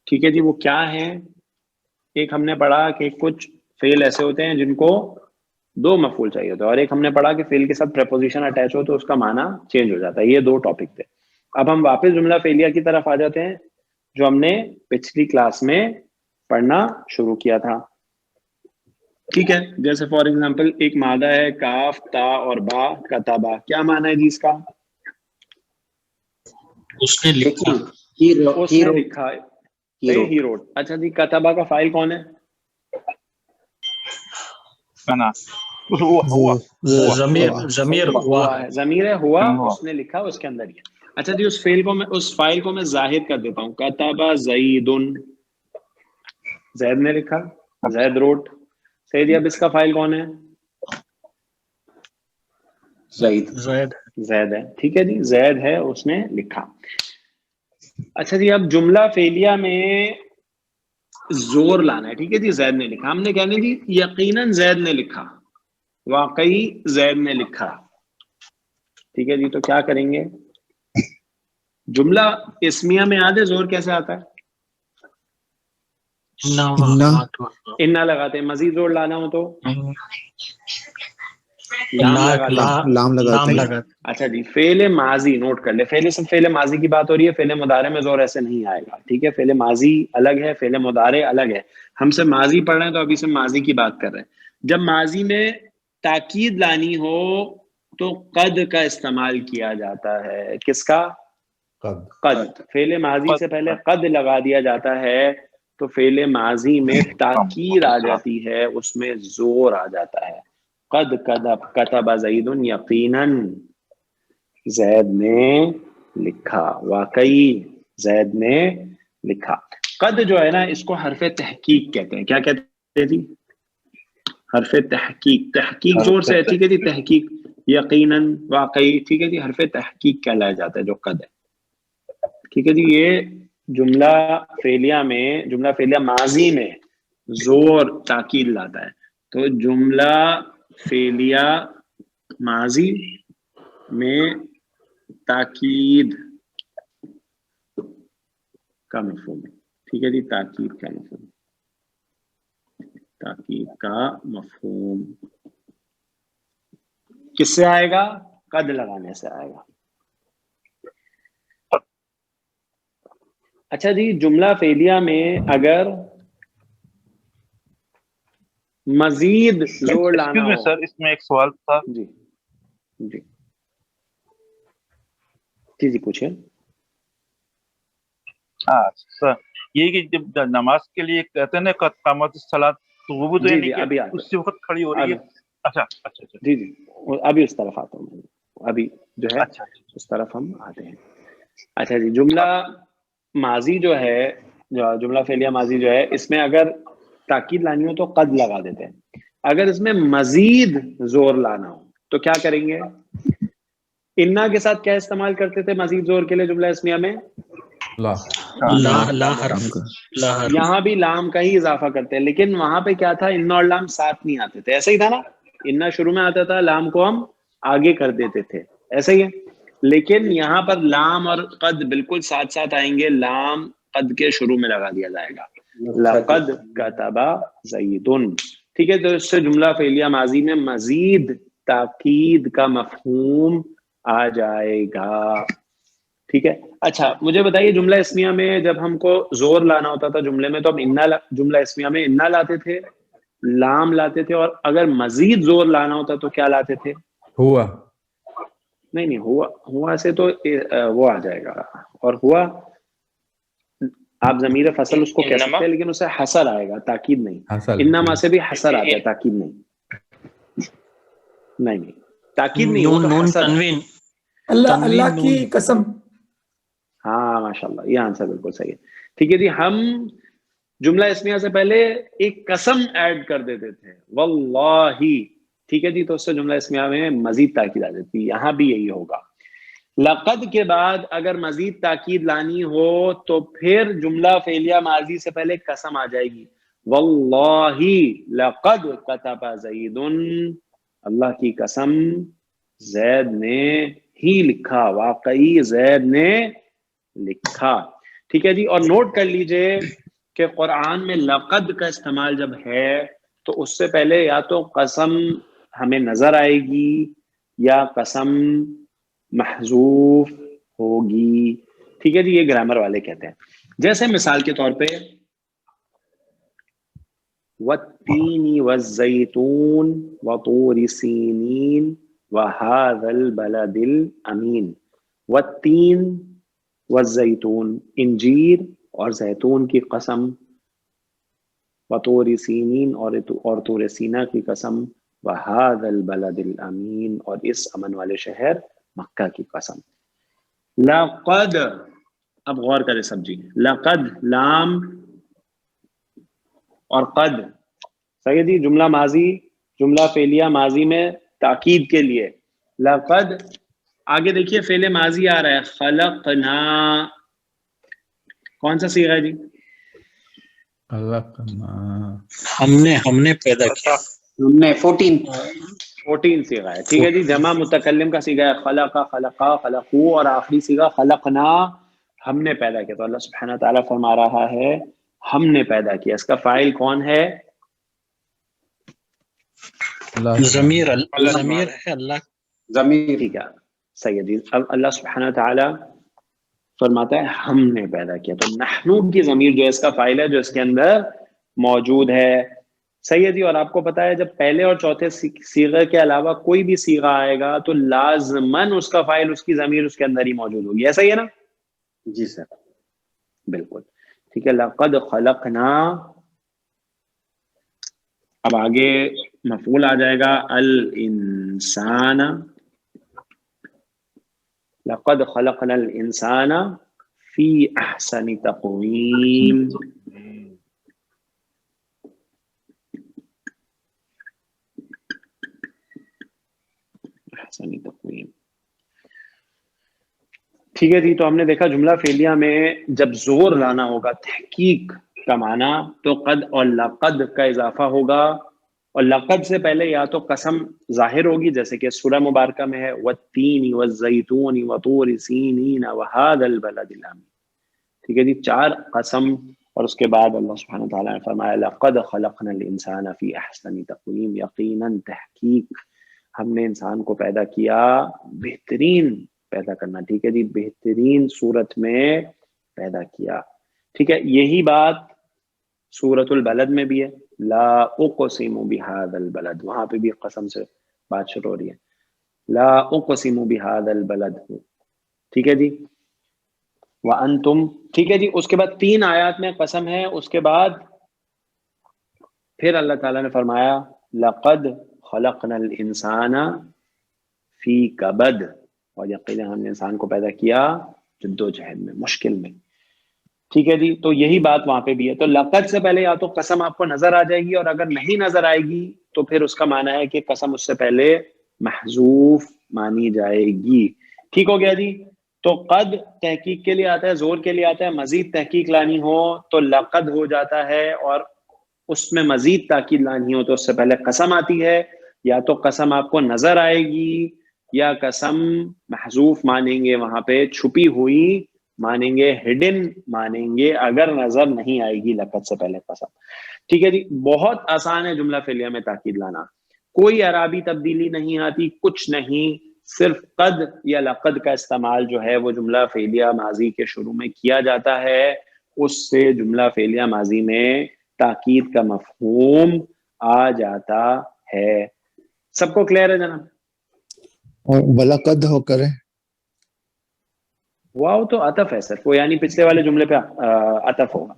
ٹھیک ہے جی, وہ کیا ہیں؟ ایک ہم نے پڑھا کہ کچھ فعل ایسے ہوتے ہیں جن کو 2 مفعول چاہیے ہوتا ہے, اور ایک ہم نے پڑھا کہ فعل کے ساتھ پریپوزیشن اٹیچ ہو تو اس کا معنی چینج ہو جاتا ہے. یہ 2 ٹاپک تھے. اب ہم واپس جملہ فعلیہ کی طرف آ جاتے ہیں جو ہم نے پچھلی کلاس میں پڑھنا شروع کیا تھا. ٹھیک ہے, جیسے فار ایگزامپل ایک مادہ ہے کاف تا اور با, کتابہ. کیا معنی ہے جی اس کا؟ اس نے لکھا. اس نے لکھا. He wrote. اچھا جی, کتابہ کا فاعل کون ہے؟ ضمیر ہے ہوا, اس نے لکھا, اس کے اندر ہی. اچھا جی, اس فاعل کو میں ظاہر کر دیتا ہوں. کتابہ زیدن, زید نے لکھا, زید روٹ. صحیح جی. اب اس کا فاعل کون ہے؟ زید ہے. ٹھیک ہے جی, زید ہے, اس نے لکھا. اچھا جی, اب جملہ فعلیہ میں زور لانا ہے. ٹھیک ہے جی, زید نے لکھا. ہم نے کہنا جی یقیناً زید نے لکھا, واقعی زید نے لکھا. ٹھیک ہے جی, تو کیا کریں گے؟ جملہ اسمیہ میں یاد ہے زور کیسے آتا ہے؟ انا لگاتے ہیں. مزید زور لانا ہو تو لام لگاتے ہیں. اچھا جی, فعل ماضی نوٹ کر لے. فعل ماضی کی بات ہو رہی ہے, فعل مضارع میں زور ایسے نہیں آئے گا. ٹھیک ہے, فعل ماضی الگ ہے, فعل مضارع الگ ہے. ہم سے ماضی پڑھ رہے ہیں تو ابھی سے ماضی کی بات کر رہے ہیں. جب ماضی میں تاکید لانی ہو تو قد کا استعمال کیا جاتا ہے. کس کا؟ قد. فعل ماضی سے پہلے قد لگا دیا جاتا ہے تو فعل ماضی میں تاکید آ جاتی ہے, اس میں زور آ جاتا ہے. قد کتب زید یقیناً زید نے لکھا, واقعی زید نے لکھا. قد جو ہے نا اس کو حرف تحقیق کہتے ہیں. کیا کہتے ہیں جی؟ حرف تحقیق. تحقیق زور سے ہے. ٹھیک ہے جی, تحقیق یقیناً واقعی. ٹھیک ہے جی, حرف تحقیق کہلایا جاتا ہے جو قد ہے. ٹھیک ہے جی, یہ جملہ فعلیہ ماضی میں زور تاکید لاتا ہے. تو جملہ فعلیہ ماضی میں تاکید کا مفہوم ہے. ٹھیک ہے جی, تاکید کا مفہوم, تاکید کا مفہوم کس سے آئے گا؟ قد لگانے سے آئے گا. اچھا جی, جملہ فعلیہ میں اگر مزید زور لانا ہو. سر اس میں ایک سوال تھا. جی جی جی جی پوچھیں. ہاں سر, یہ کہ جب نماز کے لیے کہتے ہیں نا قامت الصلاۃ, تو وہ بھی تو جی یعنی جی کہ ابھی آتا اس وقت کھڑی ہو رہی ہے. اچھا اچھا اچھا جی جی ابھی اس طرف آتا ہوں میں, ابھی جو ہے اچھا اس طرف ہم آتے ہیں. اچھا جی, جملہ ماضی جو ہے, جملہ فعلیہ ماضی جو ہے, اس میں اگر تاکید لانی ہو تو قد لگا دیتے ہیں. اگر اس میں مزید زور لانا ہو تو کیا کریں گے؟ انا کے ساتھ کیا استعمال کرتے تھے مزید زور کے لیے جملہ اسمیہ میں؟ لا حرف. یہاں بھی لام کا ہی اضافہ کرتے ہیں, لیکن وہاں پہ کیا تھا, انا اور لام ساتھ نہیں آتے تھے. ایسا ہی تھا نا, انا شروع میں آتا تھا, لام کو ہم آگے کر دیتے تھے, ایسا ہی ہے. لیکن یہاں پر لام اور قد بالکل ساتھ ساتھ آئیں گے. لام قد کے شروع میں لگا دیا جائے گا, لقد کتب زید. ٹھیک ہے, تو اس سے جملہ فعلیہ ماضی میں مزید تاکید کا مفہوم آ جائے گا. ٹھیک ہے. اچھا مجھے بتائیے, جملہ اسمیہ میں جب ہم کو زور لانا ہوتا تھا جملے میں, تو ہم جملہ اسمیہ میں انا لاتے تھے, لام لاتے تھے, اور اگر مزید زور لانا ہوتا تو کیا لاتے تھے؟ ہوا. نہیں ہوا سے تو وہ آ جائے گا, اور ہوا آپ ضمیر فصل اس کو کہہ سکتے ہیں, لیکن اسے حسر آئے گا, تاکید نہیں. انما سے بھی حسر آتا ہے, تاکید نہیں. نہیں تاکید نہیں, وہ تو حسر. اللہ کی قسم. ہاں ماشاءاللہ, یہ آنسر بالکل صحیح ہے. ٹھیک ہے جی, ہم جملہ اسمیہ سے پہلے ایک قسم ایڈ کر دیتے تھے, واللہ. ٹھیک ہے جی, تو اس سے جملہ اسمیہ میں مزید تاکید آ جاتی ہے. یہاں بھی یہی ہوگا. لقد کے بعد اگر مزید تاکید لانی ہو تو پھر جملہ فعلیہ ماضی سے پہلے قسم آ جائے گی, واللہ لقد کتب زید. اللہ کی قسم زید نے ہی لکھا, واقعی زید نے لکھا. ٹھیک ہے جی, اور نوٹ کر لیجئے کہ قرآن میں لقد کا استعمال جب ہے تو اس سے پہلے یا تو قسم ہمیں نظر آئے گی یا قسم محذوف ہوگی. ٹھیک ہے جی, یہ گرامر والے کہتے ہیں. جیسے مثال کے طور پہ والتین والزیتون وطور سینین وهذا البلد الامین. والتین والزیتون, انجیر اور زیتون کی قسم, وطور سینین اور طور سینا کی قسم, وهذا البلد الامین اور اس امن والے شہر مکہ کی قسم. لقد, اب غور کرے سب جی, لقد لام اور قد, صحیح جی, جملہ ماضی, جملہ فعلیہ ماضی میں تاکید کے لیے لقد. آگے دیکھیے فعل ماضی آ رہا ہے خلقنا, کون سا صیغہ ہے جی؟ ہم نے پیدا کیا, ہم نے 14 صیغہ ہے. ٹھیک ہے جی, جمع متکلم کا صیغہ ہے خلقا, خلقا, خلقو, اور آخری صیغہ خلقنا, ہم نے پیدا کیا. تو اللہ سبحانہ تعالیٰ فرما رہا ہے ہم نے پیدا کیا. اس کا فاعل کون ہے؟ ضمیر ہے اللہ. ضمیر. ٹھیک ہے, صحیح ہے جی. اب اللہ سبحانہ تعالیٰ فرماتا ہے ہم نے پیدا کیا, تو نحنو کی ضمیر جو ہے اس کا فاعل ہے جو اس کے اندر موجود ہے. صحیح ہے جی. اور آپ کو پتا ہے جب پہلے اور چوتھے صیغے کے علاوہ کوئی بھی صیغہ آئے گا تو لازماً اس کا فاعل, اس کی ضمیر اس کے اندر ہی موجود ہوگی. ایسا ہی ہے نا؟ جی سر, بالکل ٹھیک ہے. لقد خلقنا, اب آگے مفعول آ جائے گا الانسان. لقد خلقنا الانسان فی احسن تقویم. احسن تقویم. ٹھیک ہے جی, تو ہم نے دیکھا جملہ فعلیہ میں جب زور لانا ہوگا, تحقیق کا معنی, تو قد اور لقد کا اضافہ ہوگا اور لقد سے پہلے یا تو قسم ظاہر ہوگی جیسے کہ سورہ مبارکہ میں ہے والتین والزیتون وطور سینین وہذا البلد الامین. ٹھیک ہے جی، 4 قسم، اور اس کے بعد اللہ سبحانہ وتعالیٰ نے فرمایا لقد خلقنا الانسان فی احسن تقویم، یقیناً تحقیق ہم نے انسان کو پیدا کیا بہترین پیدا کرنا. ٹھیک ہے جی، بہترین صورت میں پیدا کیا. ٹھیک ہے، یہی بات سورۃ البلد میں بھی ہے، لا اقسم بہذا البلد، وہاں پہ بھی قسم سے بات شروع ہو رہی ہے، لا اقسم بہذا البلد. ٹھیک ہے جی، وانتم. ٹھیک ہے جی، اس کے بعد 3 آیات میں قسم ہے، اس کے بعد پھر اللہ تعالیٰ نے فرمایا لقد خلقنا الانسان فی کبد، اور یقینا ہم نے انسان کو پیدا کیا جدوجہد میں، مشکل میں. ٹھیک ہے جی، تو یہی بات وہاں پہ بھی ہے. تو لقد سے پہلے یا تو قسم آپ کو نظر آ جائے گی، اور اگر نہیں نظر آئے گی تو پھر اس کا معنی ہے کہ قسم اس سے پہلے محذوف مانی جائے گی. ٹھیک ہو گیا جی. تو قد تحقیق کے لیے آتا ہے، زور کے لیے آتا ہے. مزید تحقیق لانی ہو تو لقد ہو جاتا ہے، اور اس میں مزید تاکید لانی ہو تو اس سے پہلے قسم آتی ہے. یا تو قسم آپ کو نظر آئے گی یا قسم محذوف مانیں گے، وہاں پہ چھپی ہوئی مانیں گے، ہڈن مانیں گے اگر نظر نہیں آئے گی لقد سے پہلے قسم. ٹھیک ہے جی، بہت آسان ہے جملہ فعلیہ میں تاکید لانا، کوئی اعرابی تبدیلی نہیں آتی، کچھ نہیں، صرف قد یا لقد کا استعمال جو ہے وہ جملہ فعلیہ ماضی کے شروع میں کیا جاتا ہے، اس سے جملہ فعلیہ ماضی میں تاکید کا مفہوم آ جاتا ہے. سب کو کلیئر ہے جناب؟ اور وَلَقَدْ ہو کرے واو تو عطف ہے سر، وہ یعنی پچھلے والے جملے پہ عطف ہوگا.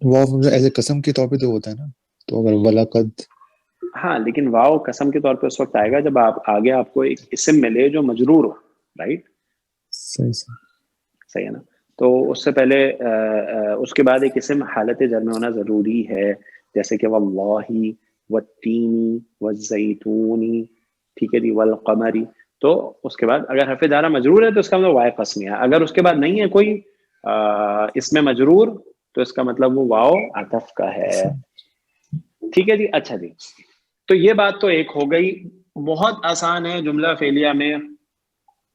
واو ایسے قسم کے طور پہ تو ہوتا ہے نا، تو اگر وَلَقَدْ. ہاں لیکن واو قسم کے طور پہ اس وقت آئے گا جب آپ آگے آپ کو ایک اسم ملے جو مجرور ہو، رائٹ؟ صحیح ہے نا. تو اس سے پہلے اس کے بعد ایک اسم حالت جر میں ہونا ضروری ہے، جیسے کہ واللہ والتین والزیتون. ٹھیک ہے جی، والقمری. تو اس کے بعد اگر حرف جارہ مجرور ہے تو اس کا مطلب واو قسمی ہے، اگر اس کے بعد نہیں ہے کوئی اسم مجرور تو اس کا مطلب وہ واو عطف کا ہے. ٹھیک ہے جی. اچھا جی، تو یہ بات تو ایک ہو گئی. بہت آسان ہے جملہ فعلیہ میں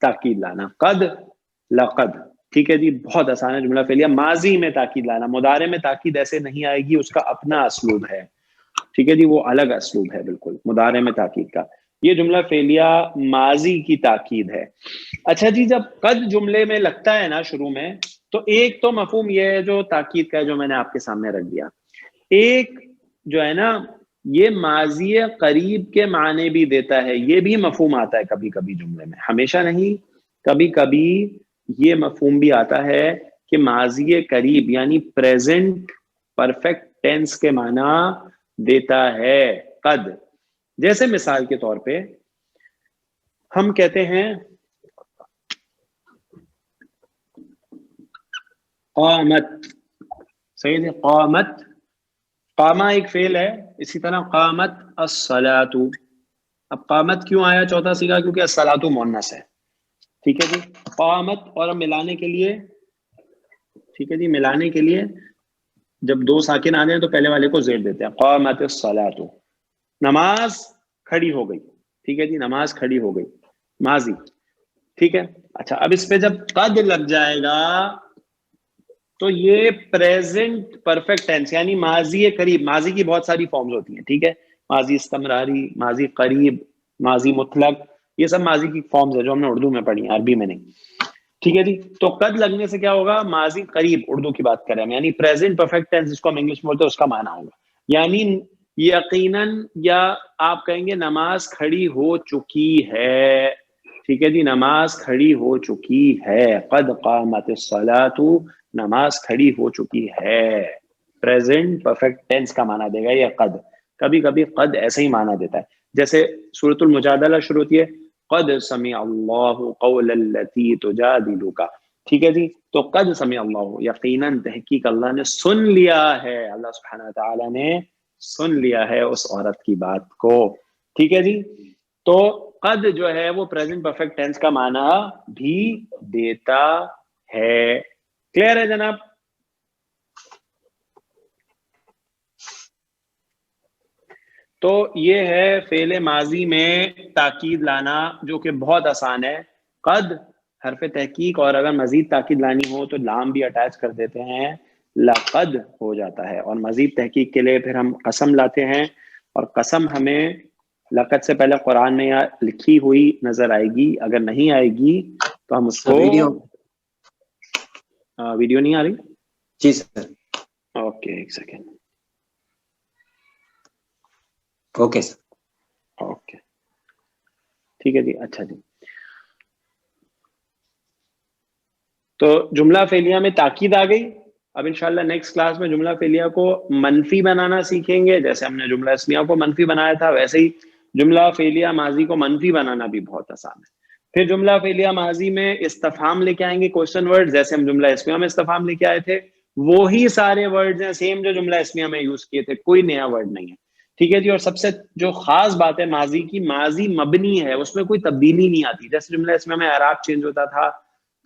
تاکید لانا، قد لقد. ٹھیک ہے جی، بہت آسان ہے جملہ فعلیہ ماضی میں تاکید لانا. مضارع میں تاکید ایسے نہیں آئے گی، اس کا اپنا اسلوب ہے. ٹھیک ہے جی، وہ الگ اسلوب ہے بالکل مضارع میں تاکید کا. یہ جملہ فعلیہ ماضی کی تاکید ہے. اچھا جی، جب قد جملے میں لگتا ہے نا شروع میں، تو ایک تو مفہوم یہ ہے جو تاکید کا ہے جو میں نے آپ کے سامنے رکھ دیا. ایک جو ہے نا یہ ماضی قریب کے معنی بھی دیتا ہے، یہ بھی مفہوم آتا ہے کبھی کبھی جملے میں، ہمیشہ نہیں، کبھی کبھی یہ مفہوم بھی آتا ہے کہ ماضی قریب یعنی پریزنٹ پرفیکٹ ٹینس کے معنی دیتا ہے قد. جیسے مثال کے طور پہ ہم کہتے ہیں قامت. صحیح ہے، قامت، قامہ ایک فعل ہے، اسی طرح قامت الصلاۃ. اب قامت کیوں آیا چوتھا سیگا؟ کیونکہ الصلاۃ مؤنث ہے. ٹھیک ہے جی، قامت. اور ہم ملانے کے لیے، ٹھیک ہے جی، ملانے کے لیے جب 2 ساکن آ جائیں تو پہلے والے کو زیر دیتے ہیں، قامت الصلاۃ، نماز کھڑی ہو گئی. ٹھیک ہے جی، نماز کھڑی ہو گئی، ماضی. ٹھیک ہے. اچھا، اب اس پہ جب قد لگ جائے گا تو یہ پریزنٹ پرفیکٹ ٹینس یعنی ماضی قریب. ماضی کی بہت ساری فارمز ہوتی ہیں، ٹھیک ہے، ماضی استمراری، ماضی قریب، ماضی مطلق، یہ سب ماضی کی فارمز ہیں جو ہم نے اردو میں پڑھی ہیں، عربی میں نہیں. ٹھیک ہے جی، تو قد لگنے سے کیا ہوگا؟ ماضی قریب، اردو کی بات کریں ہم، یعنی پریزنٹ پرفیکٹ ٹینس جس کو ہم انگلش میں بولتے ہیں، اس کا معنی ہوگا. یعنی یقیناً، یا آپ کہیں گے نماز کھڑی ہو چکی ہے. ٹھیک ہے جی، نماز کھڑی ہو چکی ہے. قد قامت الصلاۃ، نماز کھڑی ہو چکی ہے. پریزنٹ پرفیکٹ ٹینس کا معنی دے گا یہ قد. کبھی کبھی قد ایسے ہی معنی دیتا ہے، جیسے سورۃ المجادلہ شروع ہوتی ہے قد سمع اللہ قول التی تجادلک. ٹھیک ہے جی، تو قد سمع اللہ، یقیناً تحقیق اللہ نے سن لیا ہے، اللہ سبحانہ وتعالی نے سن لیا ہے اس عورت کی بات کو. ٹھیک ہے جی، تو قد جو ہے وہ پریزنٹ پرفیکٹ ٹینس کا معنی بھی دیتا ہے. کلیئر ہے جناب؟ تو یہ ہے فعل ماضی میں تاکید لانا، جو کہ بہت آسان ہے. قد حرف تحقیق، اور اگر مزید تاکید لانی ہو تو لام بھی اٹیچ کر دیتے ہیں، لقد ہو جاتا ہے. اور مزید تحقیق کے لیے پھر ہم قسم لاتے ہیں، اور قسم ہمیں لقد سے پہلے قرآن میں یا لکھی ہوئی نظر آئے گی. اگر نہیں آئے گی تو ہم اس کو ویڈیو نہیں آ رہی؟ جی سر. اوکے ایک سیکنڈ. Okay sir. اوکے ٹھیک ہے جی. اچھا جی، تو جملہ فعلیہ میں تاکید آ گئی. اب انشاءاللہ نیکسٹ کلاس میں جملہ فعلیہ کو منفی بنانا سیکھیں گے. جیسے ہم نے جملہ اسمیہ کو منفی بنایا تھا، ویسے ہی جملہ فعلیہ ماضی کو منفی بنانا بھی بہت آسان ہے. پھر جملہ فعلیہ ماضی میں استفہام لے کے آئیں گے، کوشچن ورڈ، جیسے ہم جملہ اسمیہ میں استفہام لے کے آئے تھے. وہی سارے ورڈز ہیں سیم جو جملہ اسمیہ میں یوز کیے تھے، کوئی نیا ورڈ نہیں ہے. ٹھیک ہے جی. اور سب سے جو خاص بات ہے ماضی کی، ماضی مبنی ہے، اس میں کوئی تبدیلی نہیں آتی. جیسے جملہ اسمیہ میں اعراب چینج ہوتا تھا،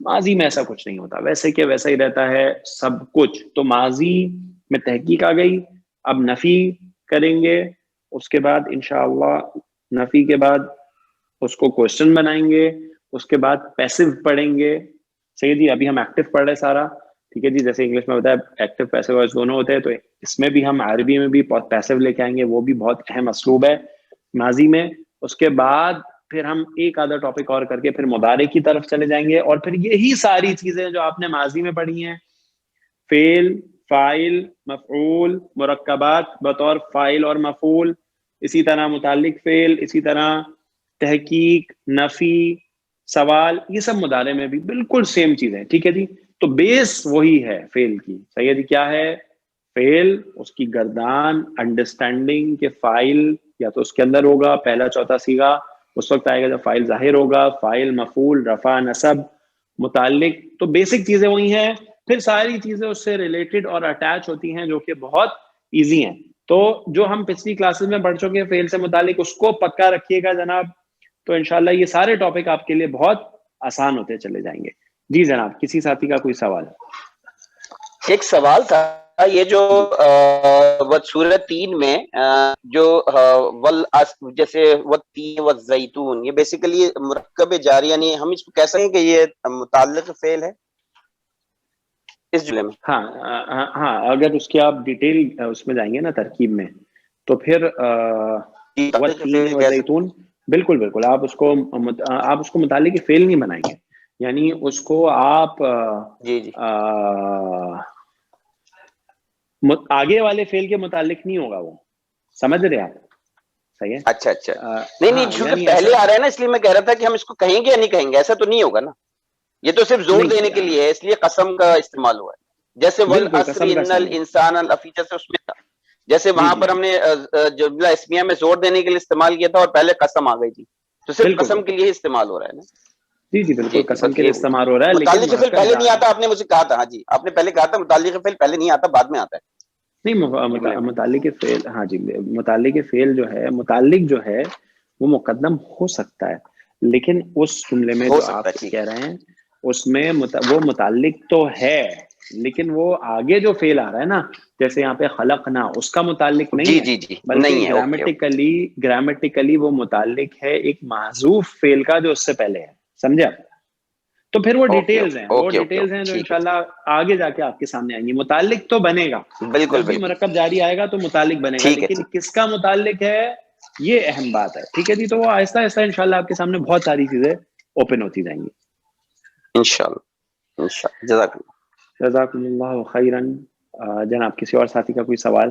ماضی میں ایسا کچھ نہیں ہوتا، ویسے کہ ویسا ہی رہتا ہے سب کچھ. تو ماضی میں تحقیق آ گئی. اب نفی کریں گے، اس کے بعد انشاءاللہ نفی کے بعد اس کو کوشچن بنائیں گے، اس کے بعد پیسو پڑھیں گے. صحیح جی. ابھی ہم ایکٹیو پڑھ رہے سارا. ٹھیک ہے جی. جیسے انگلش میں ہوتا ہے ایکٹیو پیسو وائس دونوں ہوتے ہیں، تو اس میں بھی ہم عربی میں بھی پیسو لے کے آئیں گے. وہ بھی بہت اہم اسلوب ہے ماضی میں. اس کے بعد پھر ہم ایک آدھا ٹاپک اور کر کے پھر مضارع کی طرف چلے جائیں گے. اور پھر یہی ساری چیزیں جو آپ نے ماضی میں پڑھی ہیں، فعل، فاعل، مفعول، مرکبات بطور فاعل اور مفعول، اسی طرح متعلق فعل، اسی طرح تحقیق، نفی، سوال، یہ سب مضارع میں بھی بالکل سیم چیزیں. ٹھیک ہے جی. تو بیس وہی ہے فعل کی. صحیح ہے جی. کیا ہے فعل؟ اس کی گردان انڈرسٹینڈنگ کہ فاعل یا تو اس کے اندر ہوگا، پہلا چوتھا صیغہ اس وقت آئے گا جب فاعل ظاہر ہوگا، فاعل، مفعول، رفع، نصب، متعلق. تو بیسک چیزیں وہی ہیں. پھر ساری چیزیں اس سے ریلیٹڈ اور اٹیچ ہوتی ہیں، جو کہ بہت ایزی ہیں. تو جو ہم پچھلی کلاسز میں پڑھ چکے ہیں فعل سے متعلق، اس کو پکا رکھیے گا جناب. تو انشاءاللہ یہ سارے ٹاپک آپ کے لیے بہت آسان ہوتے چلے جائیں گے. جی جناب، کسی ساتھی کا کوئی سوال؟ ایک سوال تھا، یہ جو سورہ 3 میں جو جیسے والزیتون، یہ بیسیکلی مرکب جاری، یعنی ہم اس کو کہہ سکیں کہ یہ متعلق فعل ہے اس جملے میں. ہاں اگر اس کی آپ ڈیٹیل اس میں جائیں گے نا ترکیب میں، تو پھر والتین والزیتون، بالکل بالکل آپ اس کو متعلق فعل نہیں بنائیں گے. یعنی اس کو آپ آگے والے فعل کے متعلق نہیں ہوگا، وہ سمجھ رہے آپ؟ صحیح ہے. اچھا نہیں چونکہ پہلے آ رہا ہے نا، اس لیے میں کہہ رہا تھا کہ ہم اس کو کہیں گے یا نہیں کہیں گے. ایسا تو نہیں ہوگا نا، یہ تو صرف زور دینے کے لیے ہے، اس لیے قسم کا استعمال ہوا ہے. جیسے والعصر ان الانسان لفی، جیسے اس میں تھا، جیسے وہاں پر ہم نے جملہ اسمیہ میں زور دینے کے لیے استعمال کیا تھا اور پہلے قسم آ گئی تھی، تو صرف قسم کے لیے استعمال ہو رہا ہے نا. جی جی بالکل قسم کے لیے استعمال ہو رہا ہے. متعلق فعل پہلے نہیں آتا، آپ نے مجھے کہا تھا. ہاں جی، آپ نے پہلے کہا تھا متعلق فعل پہلے نہیں آتا، بعد میں آتا ہے. نہیں، متعلق فعل، ہاں جی، متعلق فعل جو ہے، متعلق جو ہے وہ مقدم ہو سکتا ہے، لیکن اس جملے میں جو آپ کہہ رہے ہیں اس میں وہ متعلق تو ہے، لیکن وہ آگے جو فعل آ رہا ہے نا، جیسے یہاں پہ خلقنا، اس کا متعلق نہیں ہے، بلکہ گرامیٹیکلی وہ متعلق ہے ایک محذوف فعل کا جو اس سے پہلے ہے. سمجھا؟ تو پھر وہ ڈیٹیلز ہیں، وہ ڈیٹیلز ہیں جو انشاءاللہ آگے جا کے آپ کے سامنے آئیں گی. متعلق تو بنے گا، جب بھی مرکب جاری آئے گا تو متعلق بنے گا، لیکن کس کا متعلق ہے یہ اہم بات ہے. ٹھیک ہے جی. تو وہ آہستہ آہستہ انشاءاللہ آپ کے سامنے بہت ساری چیزیں اوپن ہوتی جائیں گی انشاءاللہ. جزاکم اللہ خیرن. جناب کسی اور ساتھی کا کوئی سوال؟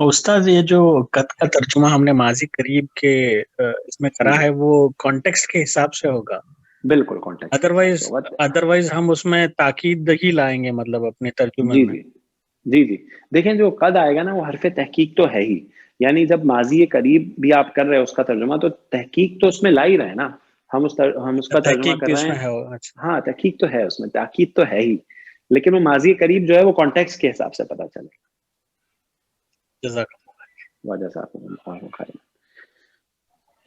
استاد یہ جو قد کا ترجمہ ہم نے ماضی قریب کے اس میں کرا ہے، وہ کانٹیکسٹ کے حساب سے ہوگا؟ بالکل کانٹیکسٹ. ادروائز ہم اس میں تاکید ہی لائیں گے، مطلب اپنے ترجمے میں. جی دیکھیں، جو قد آئے گا نا وہ حرف تحقیق تو ہے ہی. یعنی جب ماضی قریب بھی آپ کر رہے ہیں اس کا ترجمہ، تو تحقیق تو اس میں لا ہی رہے نا. ہم اس کا ترجمہ کر رہے ہیں. ہاں تحقیق تو ہے اس میں، تاکید تو ہے ہی، لیکن وہ ماضی قریب جو ہے وہ کانٹیکسٹ کے حساب سے پتہ چلے.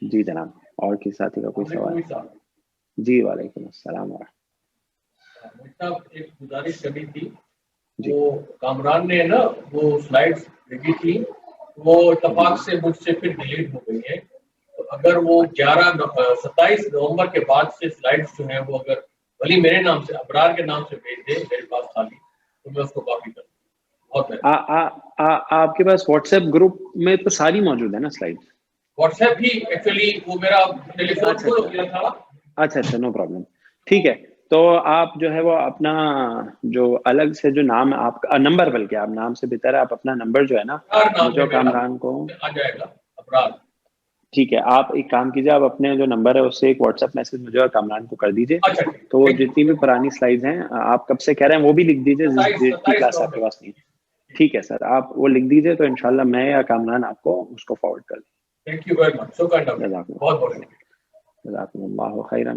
جی جناب، اور کسی ساتھی کا کوئی سوال؟ جی وعلیکم السلام ورحمۃ. ایک گزارش کرنی تھی، وہ کامران نے نا وہ سلائڈز لگی تھی وہ اتفاق سے مجھ سے پھر ڈیلیٹ ہو گئی ہے. تو اگر وہ 27 نومبر کے بعد سے سلائڈس جو ہیں وہ اگر ولی میرے نام سے ابرار کے نام سے بھیج دے میرے پاس خالی, تو میں اس کو کاپی کر دوں. بہت بہتر. آپ کے پاس واٹس ایپ گروپ میں تو ساری موجود ہے نا سلائڈ؟ واٹس ایپ بھی ایکچولی وہ میرا ٹیلی فون کھل ہو گیا تھا. اچھا نو پرابلم, ٹھیک ہے. تو آپ جو ہے وہ اپنا جو الگ سے جو نام آپ کا نمبر, بلکہ آپ نام سے بہتر ہے آپ اپنا نمبر جو ہے نا جو کامران کو آ جائے گا ابرار. ٹھیک ہے, آپ ایک کام کیجیے, آپ اپنے جو نمبر ہے اس سے ایک واٹس ایپ میسج مجھے اور کامران کو کر دیجیے. تو وہ جتنی بھی پرانی سلائڈز ہیں آپ کب سے کہہ رہے ہیں وہ بھی لکھ دیجیے جس ڈیٹ کی کلاس آپ کے پاس نہیں. ٹھیک ہے سر, آپ وہ لکھ دیجیے تو انشاءاللہ میں یا کامران آپ کو اس کو فارورڈ کر دیں. Thank you very much. بہت بہت جزاکم اللہ خیرا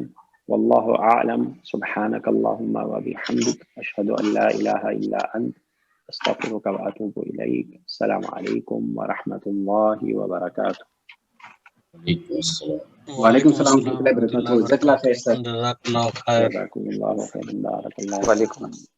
واللہ اعلم. سبحانک اللہم وبحمدک اشہد ان لا الہ الا انت استغفرک واتوب الیک. السلام علیکم ورحمۃ اللہ وبرکاتہ. وعلیکم السلام ورحمۃ اللہ وبرکاتہ. جزاک اللہ خیر سر. جزاکم اللہ خیر. بارک اللہ. وعلیکم السلام.